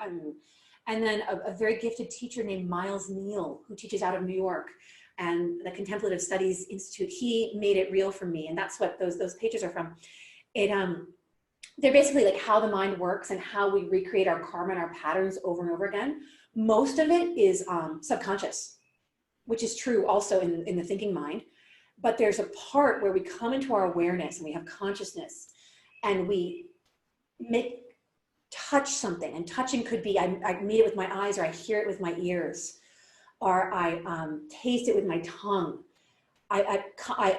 Speaker 2: and then a very gifted teacher named Miles Neal, who teaches out of New York and the Contemplative Studies Institute, he made it real for me. And that's what those pages are from. They're basically like how the mind works and how we recreate our karma and our patterns over and over again. Most of it is subconscious, which is true also in the thinking mind. But there's a part where we come into our awareness and we have consciousness and we touch something. And touching could be, I meet it with my eyes, or I hear it with my ears, or I taste it with my tongue. I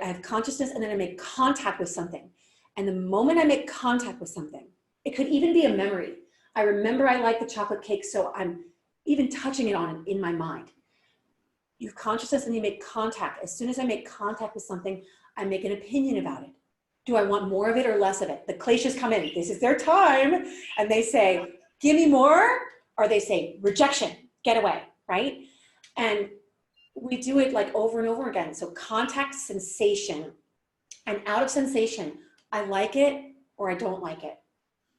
Speaker 2: have consciousness, and then I make contact with something. And the moment I make contact with something, it could even be a memory. I remember I like the chocolate cake, so I'm even touching it on in my mind. You have consciousness and you make contact. As soon as I make contact with something, I make an opinion about it. Do I want more of it or less of it? The kleshas come in, this is their time, and they say, give me more, or they say, rejection, get away, right? And we do it like over and over again. So contact, sensation, and out of sensation, I like it or I don't like it.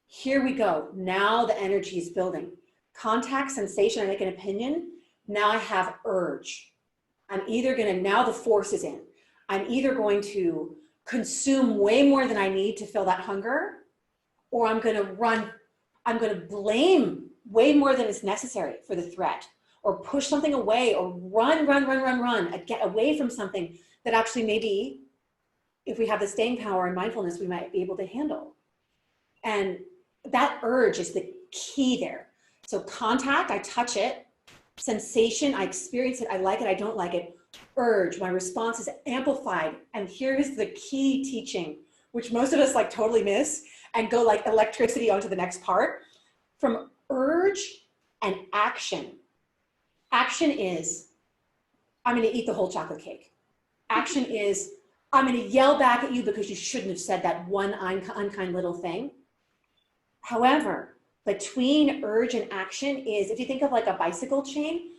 Speaker 2: Here we go. Now the energy is building. Contact, sensation, I make an opinion. Now I have urge. I'm either going to, now the force is in. I'm either going to consume way more than I need to fill that hunger, or I'm going to run, I'm going to blame way more than is necessary for the threat, or push something away, or run, get away from something that actually maybe, if we have the staying power and mindfulness, we might be able to handle. And that urge is the key there. So contact, I touch it. Sensation, I experience it, I like it, I don't like it. Urge, my response is amplified. And here's the key teaching, which most of us like totally miss and go like electricity onto the next part. From urge and action. Action is, I'm gonna eat the whole chocolate cake. Action is, I'm gonna yell back at you because you shouldn't have said that one unkind little thing. However, between urge and action is, if you think of like a bicycle chain,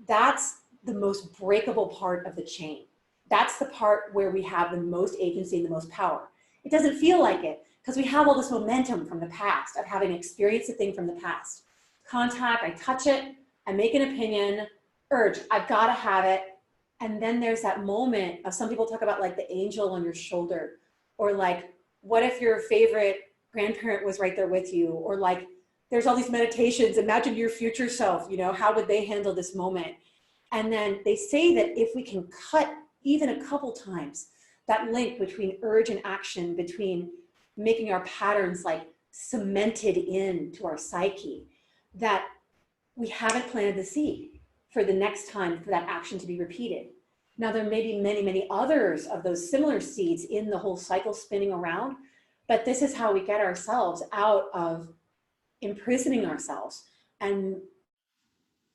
Speaker 2: that's the most breakable part of the chain. That's the part where we have the most agency and the most power. It doesn't feel like it because we have all this momentum from the past of having experienced a thing from the past. Contact, I touch it, I make an opinion. Urge, I've got to have it. And then there's that moment of, some people talk about like the angel on your shoulder, or like, what if your favorite grandparent was right there with you? Or like, there's all these meditations, imagine your future self, you know, how would they handle this moment? And then they say that if we can cut even a couple times that link between urge and action, between making our patterns like cemented into our psyche, that we haven't planted the seed for the next time for that action to be repeated. Now there may be many, many others of those similar seeds in the whole cycle spinning around, but this is how we get ourselves out of imprisoning ourselves and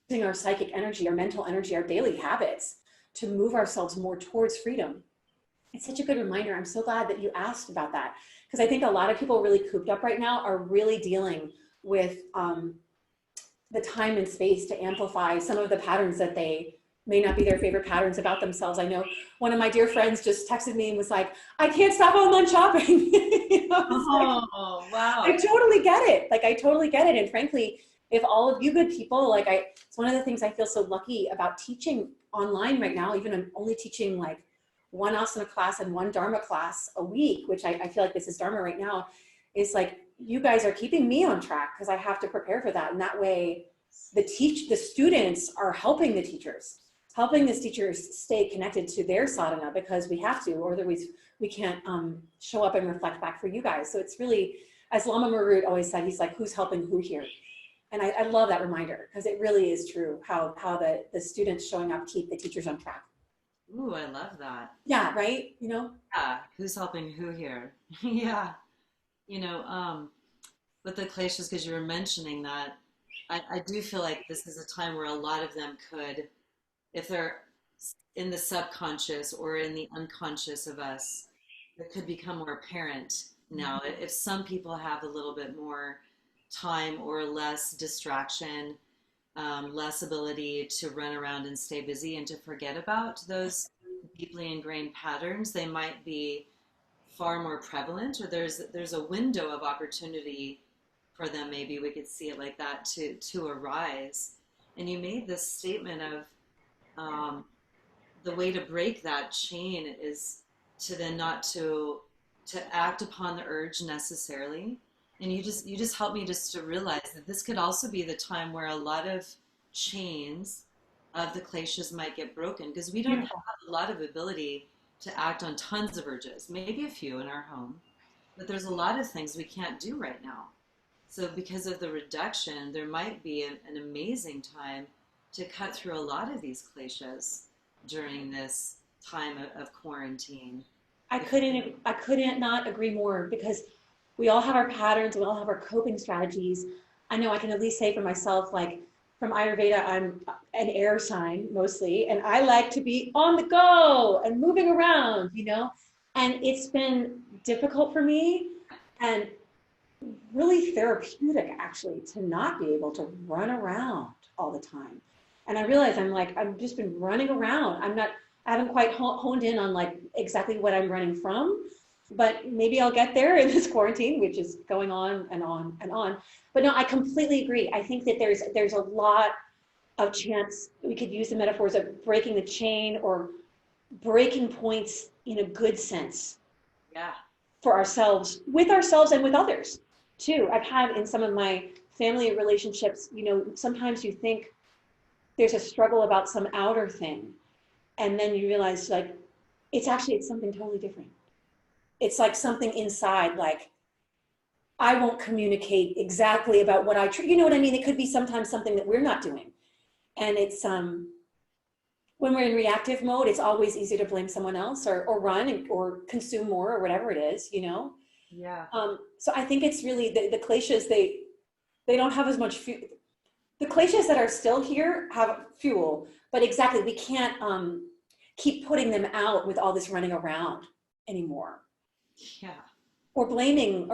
Speaker 2: using our psychic energy, our mental energy, our daily habits to move ourselves more towards freedom. It's such a good reminder. I'm so glad that you asked about that, because I think a lot of people really cooped up right now are really dealing with the time and space to amplify some of the patterns that they may not be their favorite patterns about themselves. I know one of my dear friends just texted me and was like, I can't stop online shopping. You know,
Speaker 1: oh, like, wow.
Speaker 2: I totally get it. Like, I totally get it. And frankly, if all of you good people, like it's one of the things I feel so lucky about teaching online right now. Even I'm only teaching like one asana class and one dharma class a week, which I feel like this is dharma right now, is like, you guys are keeping me on track because I have to prepare for that. And that way the students are helping the teachers stay connected to their sadhana, because we have to, or otherwise we can't show up and reflect back for you guys. So it's really, as Lama Marut always said, he's like, who's helping who here? And I love that reminder, because it really is true how the students showing up keep the teachers on track.
Speaker 1: Ooh, I love that.
Speaker 2: Yeah, right? You know?
Speaker 1: Yeah, who's helping who here? Yeah. You know, with the kleshas, because you were mentioning that, I do feel like this is a time where a lot of them could, if they're in the subconscious or in the unconscious of us, it could become more apparent now. If some people have a little bit more time or less distraction, less ability to run around and stay busy and to forget about those deeply ingrained patterns, they might be far more prevalent, or there's a window of opportunity for them, maybe we could see it like that, to arise. And you made this statement of the way to break that chain is to then not to act upon the urge necessarily. And you just helped me just to realize that this could also be the time where a lot of chains of the kleshas might get broken, because we don't have a lot of ability to act on tons of urges, maybe a few in our home, but there's a lot of things we can't do right now. So because of the reduction, there might be an amazing time to cut through a lot of these kleshas during this time of quarantine.
Speaker 2: I couldn't not agree more, because we all have our patterns, we all have our coping strategies. I know I can at least say for myself, like from Ayurveda, I'm an air sign mostly, and I like to be on the go and moving around, and it's been difficult for me and really therapeutic actually to not be able to run around all the time. And I realize I've just been running around. I haven't quite honed in on like exactly what I'm running from, but maybe I'll get there in this quarantine, which is going on and on and on. But no, I completely agree. I think that there's a lot of chance. We could use the metaphors of breaking the chain or breaking points in a good sense.
Speaker 1: Yeah.
Speaker 2: For ourselves, with ourselves and with others too. I've had in some of my family relationships, sometimes you think there's a struggle about some outer thing, and then you realize like it's something totally different. It's like something inside, like I won't communicate exactly about what you know what I mean? It could be sometimes something that we're not doing. And it's when we're in reactive mode, it's always easy to blame someone else or run or consume more or whatever it is,
Speaker 1: Yeah.
Speaker 2: So I think it's really the kleshas, they don't have as much fuel. The kleshas that are still here have fuel, but exactly, we can't keep putting them out with all this running around anymore.
Speaker 1: Yeah.
Speaker 2: Or blaming,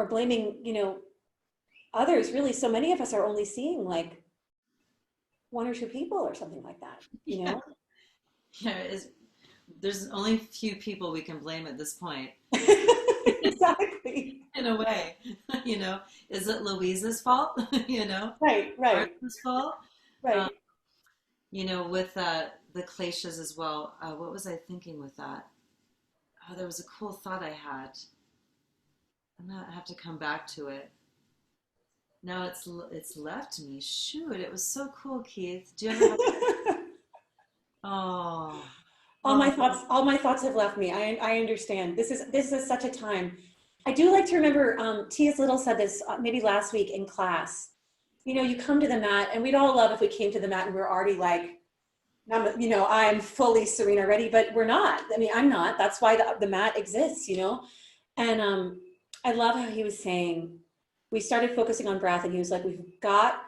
Speaker 2: others. Really, so many of us are only seeing like one or two people or something like that,
Speaker 1: Yeah. There's only a few people we can blame at this point.
Speaker 2: Exactly.
Speaker 1: In a way, is it Louise's fault?
Speaker 2: Right.
Speaker 1: Martha's fault? Um,
Speaker 2: Right.
Speaker 1: with the kleshas as well. What was I thinking with that? Oh, there was a cool thought I had. I have to come back to it. No, it's left me. Shoot, it was so cool, Keith. Do you ever have? Oh, oh,
Speaker 2: All my thoughts have left me. I understand. This is such a time. I do like to remember, T.S. Little said this maybe last week in class. You come to the mat, and we'd all love if we came to the mat and we're already like, I'm fully serene already, but we're not. I mean, I'm not. That's why the mat exists, And I love how he was saying, we started focusing on breath, and he was like, we've got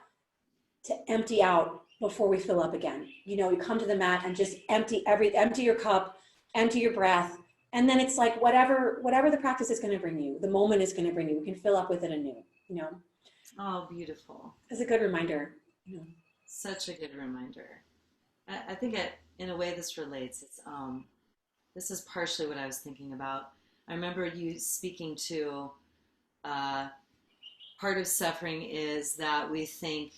Speaker 2: to empty out before we fill up again. You come to the mat and just empty your cup, empty your breath. And then it's like whatever the practice is going to bring you, the moment is going to bring you, we can fill up with it anew,
Speaker 1: oh, beautiful.
Speaker 2: It's a good reminder.
Speaker 1: Such a good reminder. I think in a way this relates. This is partially what I was thinking about. I remember you speaking to part of suffering is that we think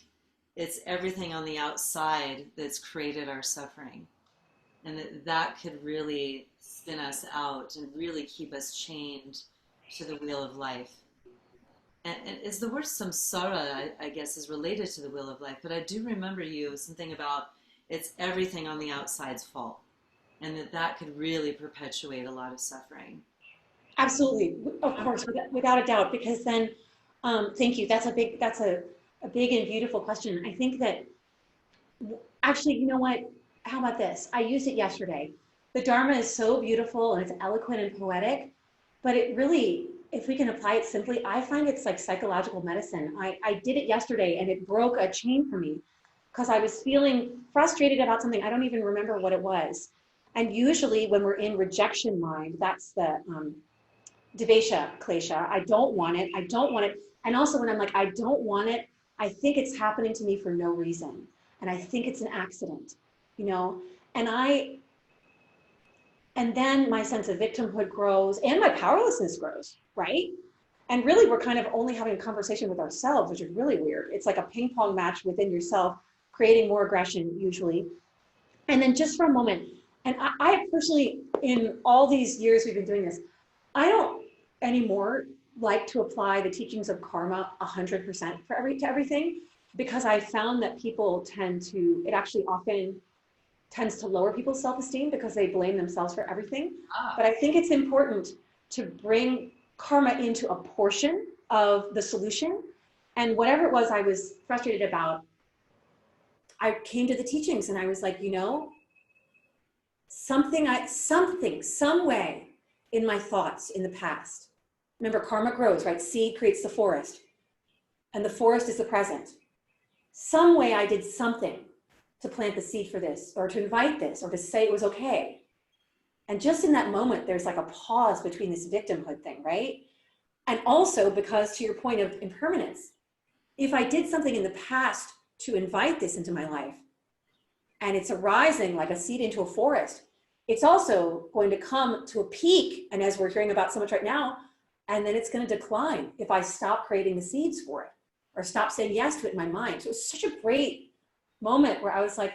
Speaker 1: it's everything on the outside that's created our suffering, and that could really spin us out and really keep us chained to the wheel of life. And is the word samsara, I guess, is related to the wheel of life, but I do remember you something about it's everything on the outside's fault, and that could really perpetuate a lot of suffering.
Speaker 2: Absolutely, of course, without a doubt, because then, thank you. That's a big and beautiful question. I think that actually, you know what? How about this? I used it yesterday. The Dharma is so beautiful and it's eloquent and poetic, but it really, if we can apply it simply, I find it's like psychological medicine. I did it yesterday and it broke a chain for me because I was feeling frustrated about something. I don't even remember what it was. And usually when we're in rejection mind, that's the Devesha klesha. I don't want it. I don't want it. And also when I'm like, I don't want it, I think it's happening to me for no reason. And I think it's an accident, and and then my sense of victimhood grows and my powerlessness grows, right? And really we're kind of only having a conversation with ourselves, which is really weird. It's like a ping pong match within yourself, creating more aggression usually. And then just for a moment, and I personally, in all these years we've been doing this, I don't anymore like to apply the teachings of karma 100% to everything, because I found that people it actually often tends to lower people's self-esteem because they blame themselves for everything. But I think it's important to bring karma into a portion of the solution. And whatever it was I was frustrated about, I came to the teachings and I was like, some way in my thoughts in the past. Remember, karma grows, right? Seed creates the forest, and the forest is the present. Some way I did something to plant the seed for this, or to invite this, or to say it was okay. And just in that moment, there's like a pause between this victimhood thing, right? And also because, to your point of impermanence, if I did something in the past to invite this into my life, and it's arising like a seed into a forest, it's also going to come to a peak, and as we're hearing about so much right now, and then it's going to decline if I stop creating the seeds for it, or stop saying yes to it in my mind. So it was such a great moment where I was like,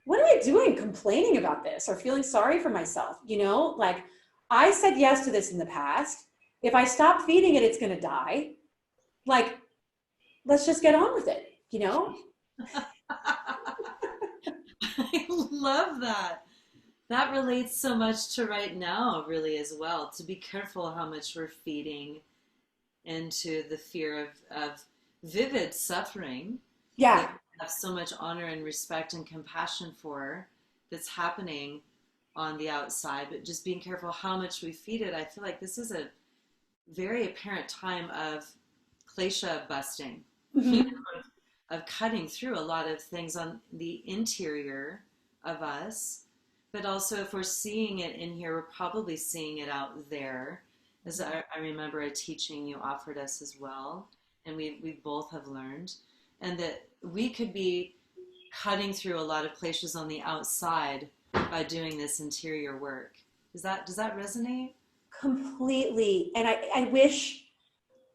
Speaker 2: what am I doing complaining about this or feeling sorry for myself? You know, like I said yes to this in the past. If I stop feeding it, it's going to die. Like, let's just get on with it, you know?
Speaker 1: I love that. That relates so much to right now, really, as well. To be careful how much we're feeding into the fear of vivid suffering
Speaker 2: Yeah.
Speaker 1: that we have so much honor and respect and compassion for that's happening on the outside, but just being careful how much we feed it. I feel like this is a very apparent time of klesha busting, you
Speaker 2: Mm-hmm.
Speaker 1: know, of cutting through a lot of things on the interior of us. But also, if we're seeing it in here, we're probably seeing it out there. As I remember a teaching you offered us as well, and we both have learned, and that we could be cutting through a lot of kleshas on the outside by doing this interior work. Does that resonate?
Speaker 2: Completely. And I wish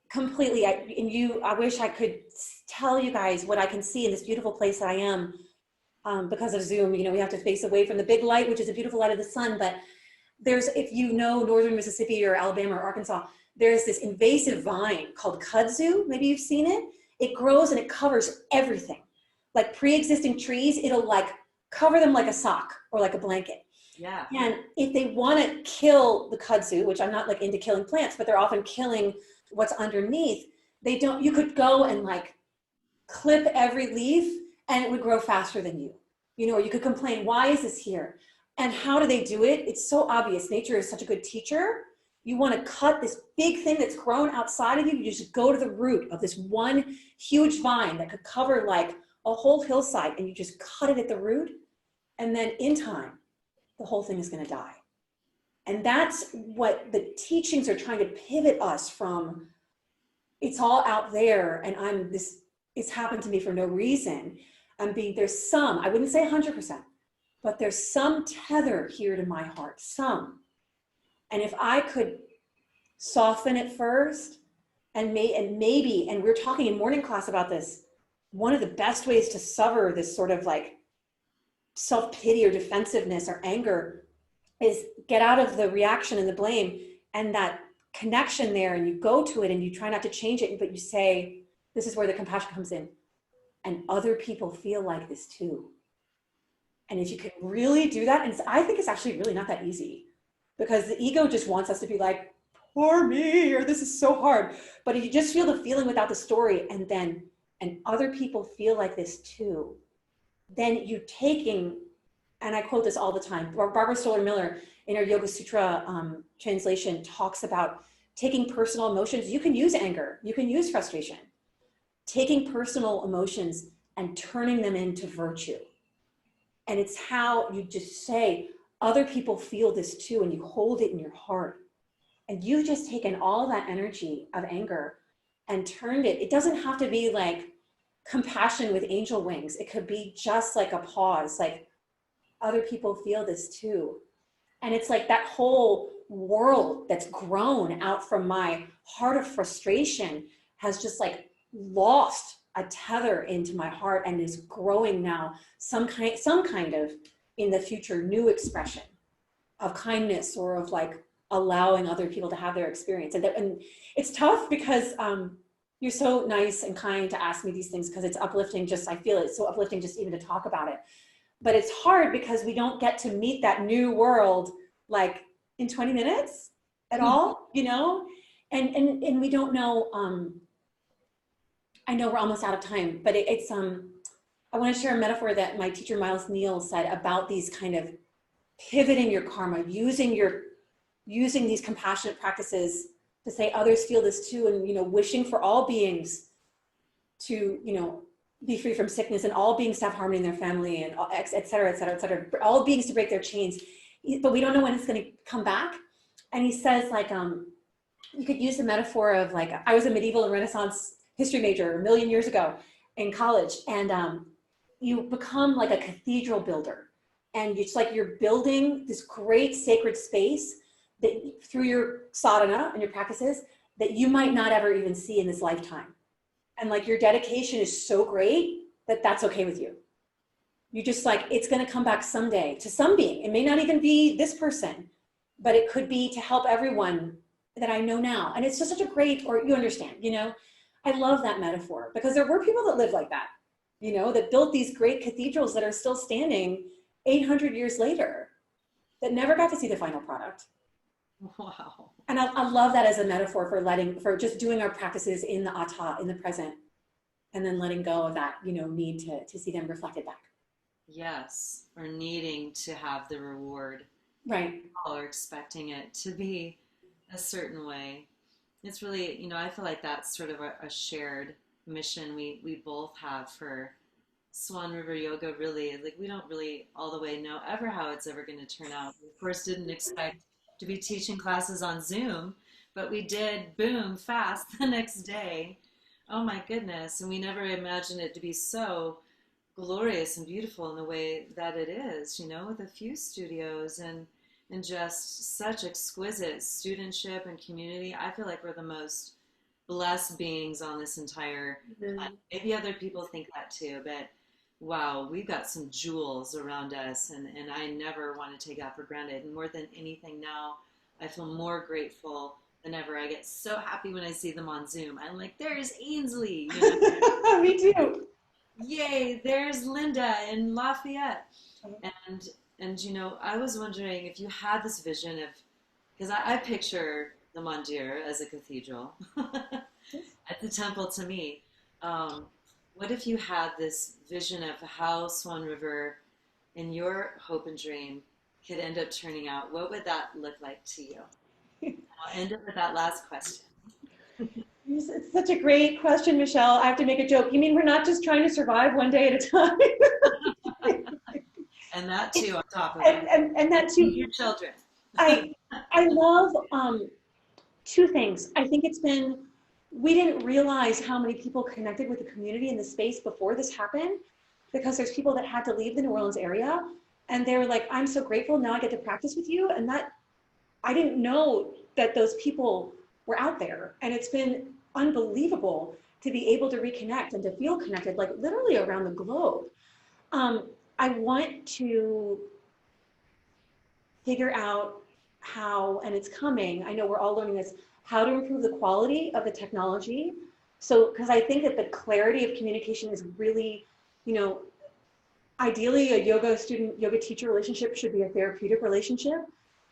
Speaker 2: completely, I wish I could tell you guys what I can see in this beautiful place that I am. Because of Zoom, you know, we have to face away from the big light, which is a beautiful light of the sun. But there's, if you know northern Mississippi or Alabama or Arkansas, there's this invasive vine called kudzu. Maybe you've seen it. It grows and it covers everything. Like pre-existing trees, it'll like cover them like a sock or like a blanket.
Speaker 1: Yeah.
Speaker 2: And if they want to kill the kudzu, which I'm not like into killing plants, but they're often killing what's underneath, they don't, you could go and like clip every leaf and it would grow faster than you. You know, or you could complain, why is this here? And how do they do it? It's so obvious. Nature is such a good teacher. You want to cut this big thing that's grown outside of you. You just go to the root of this one huge vine that could cover like a whole hillside, and you just cut it at the root. And then in time, the whole thing is going to die. And that's what the teachings are trying to pivot us from. It's all out there, and I'm this, it's happened to me for no reason. There's some, I wouldn't say 100%, but there's some tether here to my heart, some. And if I could soften it first, and maybe, and we were talking in morning class about this, one of the best ways to sever this sort of like self-pity or defensiveness or anger is get out of the reaction and the blame and that connection there, and you go to it and you try not to change it, but you say, this is where the compassion comes in. And other people feel like this too. And if you can really do that, and I think it's actually really not that easy, because the ego just wants us to be like, poor me, or this is so hard. But if you just feel the feeling without the story, and other people feel like this too, then you're taking, and I quote this all the time, Barbara Stoller Miller in her Yoga Sutra translation talks about taking personal emotions. You can use anger, you can use frustration, taking personal emotions and turning them into virtue. And it's how you just say, other people feel this too, and you hold it in your heart. And you've just taken all that energy of anger and turned it. It doesn't have to be like compassion with angel wings. It could be just like a pause, like other people feel this too. And it's like that whole world that's grown out from my heart of frustration has just like lost a tether into my heart and is growing now some kind of, in the future, new expression of kindness or of like allowing other people to have their experience. And it's tough because you're so nice and kind to ask me these things, because it's uplifting. Just, I feel it's so uplifting just even to talk about it. But it's hard because we don't get to meet that new world like in 20 minutes at all, you know? And we don't know, I know we're almost out of time, but it's, I want to share a metaphor that my teacher Miles Neal said about these kind of pivoting your karma, using your using these compassionate practices to say others feel this too, and, wishing for all beings to, be free from sickness, and all beings to have harmony in their family, and et cetera, et cetera, et cetera, all beings to break their chains. But we don't know when it's going to come back. And he says, like, you could use the metaphor of, like, I was a medieval and Renaissance history major a million years ago in college, and you become like a cathedral builder. And it's like you're building this great sacred space that through your sadhana and your practices that you might not ever even see in this lifetime. And like your dedication is so great that that's okay with you. You just like, it's going to come back someday to some being. It may not even be this person, but it could be to help everyone that I know now. And it's just such a great, or you understand, I love that metaphor, because there were people that lived like that, that built these great cathedrals that are still standing 800 years later, that never got to see the final product.
Speaker 1: Wow.
Speaker 2: And I love that as a metaphor for just doing our practices in the atta, in the present, and then letting go of that, need to see them reflected back.
Speaker 1: Yes, or needing to have the reward.
Speaker 2: Right.
Speaker 1: Or expecting it to be a certain way. It's really, I feel like that's sort of a shared mission we both have for Swan River Yoga. Really, like, we don't really all the way know ever how it's ever going to turn out. We, of course, didn't expect to be teaching classes on Zoom, but we did, boom, fast the next day. Oh my goodness. And we never imagined it to be so glorious and beautiful in the way that it is, with a few studios and just such exquisite studentship and community. I feel like we're the most blessed beings on this entire planet. Maybe other people think that too, but wow, we've got some jewels around us, and I never want to take that for granted. And more than anything now, I feel more grateful than ever. I get so happy when I see them on Zoom. I'm like, there's Ainsley.
Speaker 2: Me too.
Speaker 1: Yay, there's Linda in Lafayette. And I was wondering if you had this vision of, because I picture the mandir as a cathedral. It's a temple to me. What if you had this vision of how Swan River, in your hope and dream, could end up turning out? What would that look like to you? I'll end it with that last question.
Speaker 2: It's such a great question, Michelle. I have to make a joke. You mean we're not just trying to survive one day at a time?
Speaker 1: And that too, on top of it.
Speaker 2: And that too.
Speaker 1: Your children.
Speaker 2: I love two things. I think we didn't realize how many people connected with the community in the space before this happened, because there's people that had to leave the New Orleans area, and they were like, I'm so grateful, now I get to practice with you. And that, I didn't know that those people were out there. And it's been unbelievable to be able to reconnect and to feel connected, like literally around the globe. I want to figure out how, and it's coming, I know we're all learning this, how to improve the quality of the technology. So, because I think that the clarity of communication is really, ideally a yoga student, yoga teacher relationship should be a therapeutic relationship.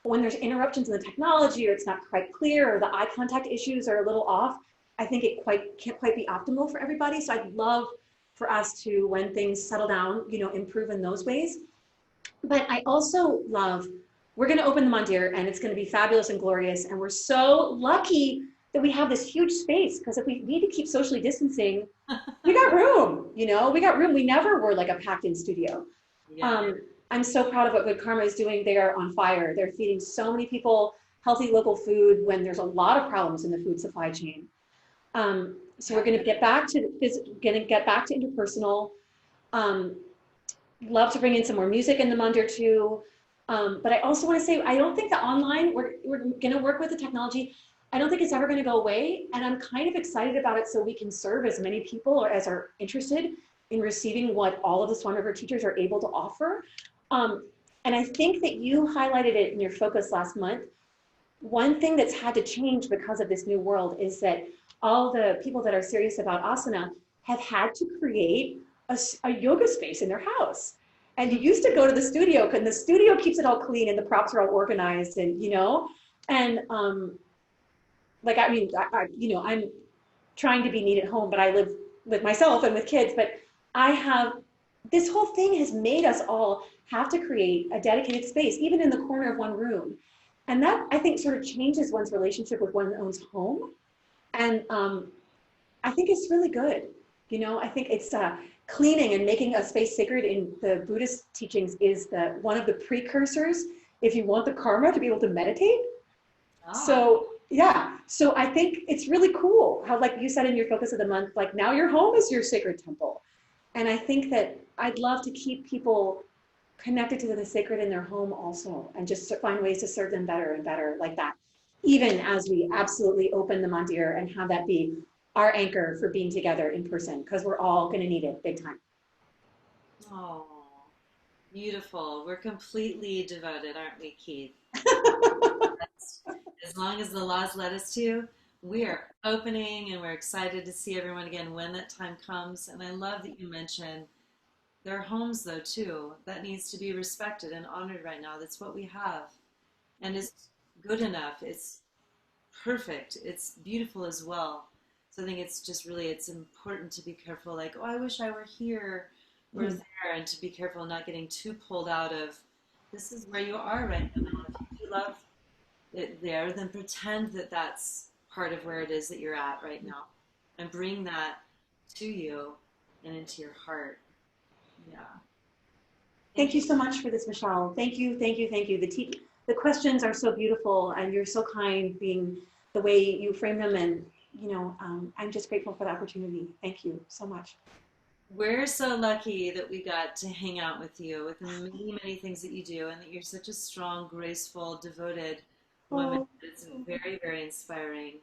Speaker 2: But when there's interruptions in the technology, or it's not quite clear, or the eye contact issues are a little off, I think it can't quite be optimal for everybody. So I'd love for us to, when things settle down, improve in those ways. But I also love, we're going to open the mandir, and it's going to be fabulous and glorious. And we're so lucky that we have this huge space, because if we need to keep socially distancing, we got room, we got room. We never were like a packed in studio. Yeah. I'm so proud of what Good Karma is doing. They are on fire. They're feeding so many people healthy local food when there's a lot of problems in the food supply chain. So we're going to get back to interpersonal. Love to bring in some more music in the mandir too. But I also want to say, I don't think that online, we're going to work with the technology. I don't think it's ever going to go away. And I'm kind of excited about it, so we can serve as many people as are interested in receiving what all of the Swan River teachers are able to offer. And I think that you highlighted it in your focus last month. One thing that's had to change because of this new world is that all the people that are serious about asana have had to create a yoga space in their house. And you used to go to the studio, and the studio keeps it all clean and the props are all organized, and like, I mean, I'm trying to be neat at home, but I live with myself and with kids, but this whole thing has made us all have to create a dedicated space, even in the corner of one room, And that, I think, sort of changes one's relationship with one's own home. And I think it's really good. You know, I think it's cleaning and making a space sacred in the Buddhist teachings is one of the precursors if you want the karma to be able to meditate.
Speaker 1: Oh,
Speaker 2: So yeah, so I think it's really cool how, like you said in your focus of the month, like now your home is your sacred temple. And I think that I'd love to keep people connected to the sacred in their home also, and just find ways to serve them better and better like that, even as we absolutely open the mandir and have that be our anchor for being together in person, because we're all going to need it big time.
Speaker 1: oh, beautiful. We're completely devoted, aren't we, Keith? As long as the laws let us to, we are opening and we're excited to see everyone again when that time comes. And I love that you mentioned their homes, though, too. That needs to be respected and honored right now. That's what we have. And it's good enough. It's perfect. It's beautiful as well. So I think it's just really, it's important to be careful, like, oh, I wish I were here or
Speaker 2: Mm.
Speaker 1: there, and to be careful not getting too pulled out of this is where you are right now. If you love it there, then pretend that that's part of where it is that you're at right now and bring that to you and into your heart. Yeah. Thank
Speaker 2: Thank
Speaker 1: you.
Speaker 2: you so much for this, Michelle. Thank you, thank you, thank you. The questions are so beautiful, and you're so kind, being the way you frame them, and I'm just grateful for the opportunity. Thank you so much.
Speaker 1: We're so lucky that we got to hang out with you with the many, many things that you do and that you're such a strong, graceful, devoted woman.
Speaker 2: Oh,
Speaker 1: It's very, very inspiring.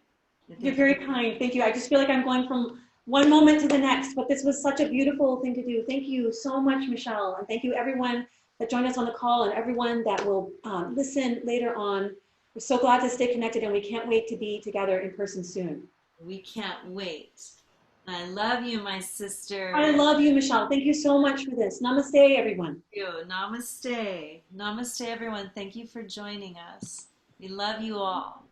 Speaker 1: I
Speaker 2: you're
Speaker 1: think
Speaker 2: very kind. Thank you. I just feel like I'm going from one moment to the next, but this was such a beautiful thing to do. Thank you so much, Michelle. And thank you, everyone that joined us on the call and everyone that will listen later on. We're so glad to stay connected, and we can't wait to be together in person soon.
Speaker 1: we can't wait. I love you, my
Speaker 2: I
Speaker 1: sister.
Speaker 2: love you, Michelle. Thank you so much for this. Namaste, everyone.
Speaker 1: You. Namaste. Namaste, everyone. Thank you for joining us. We love you all.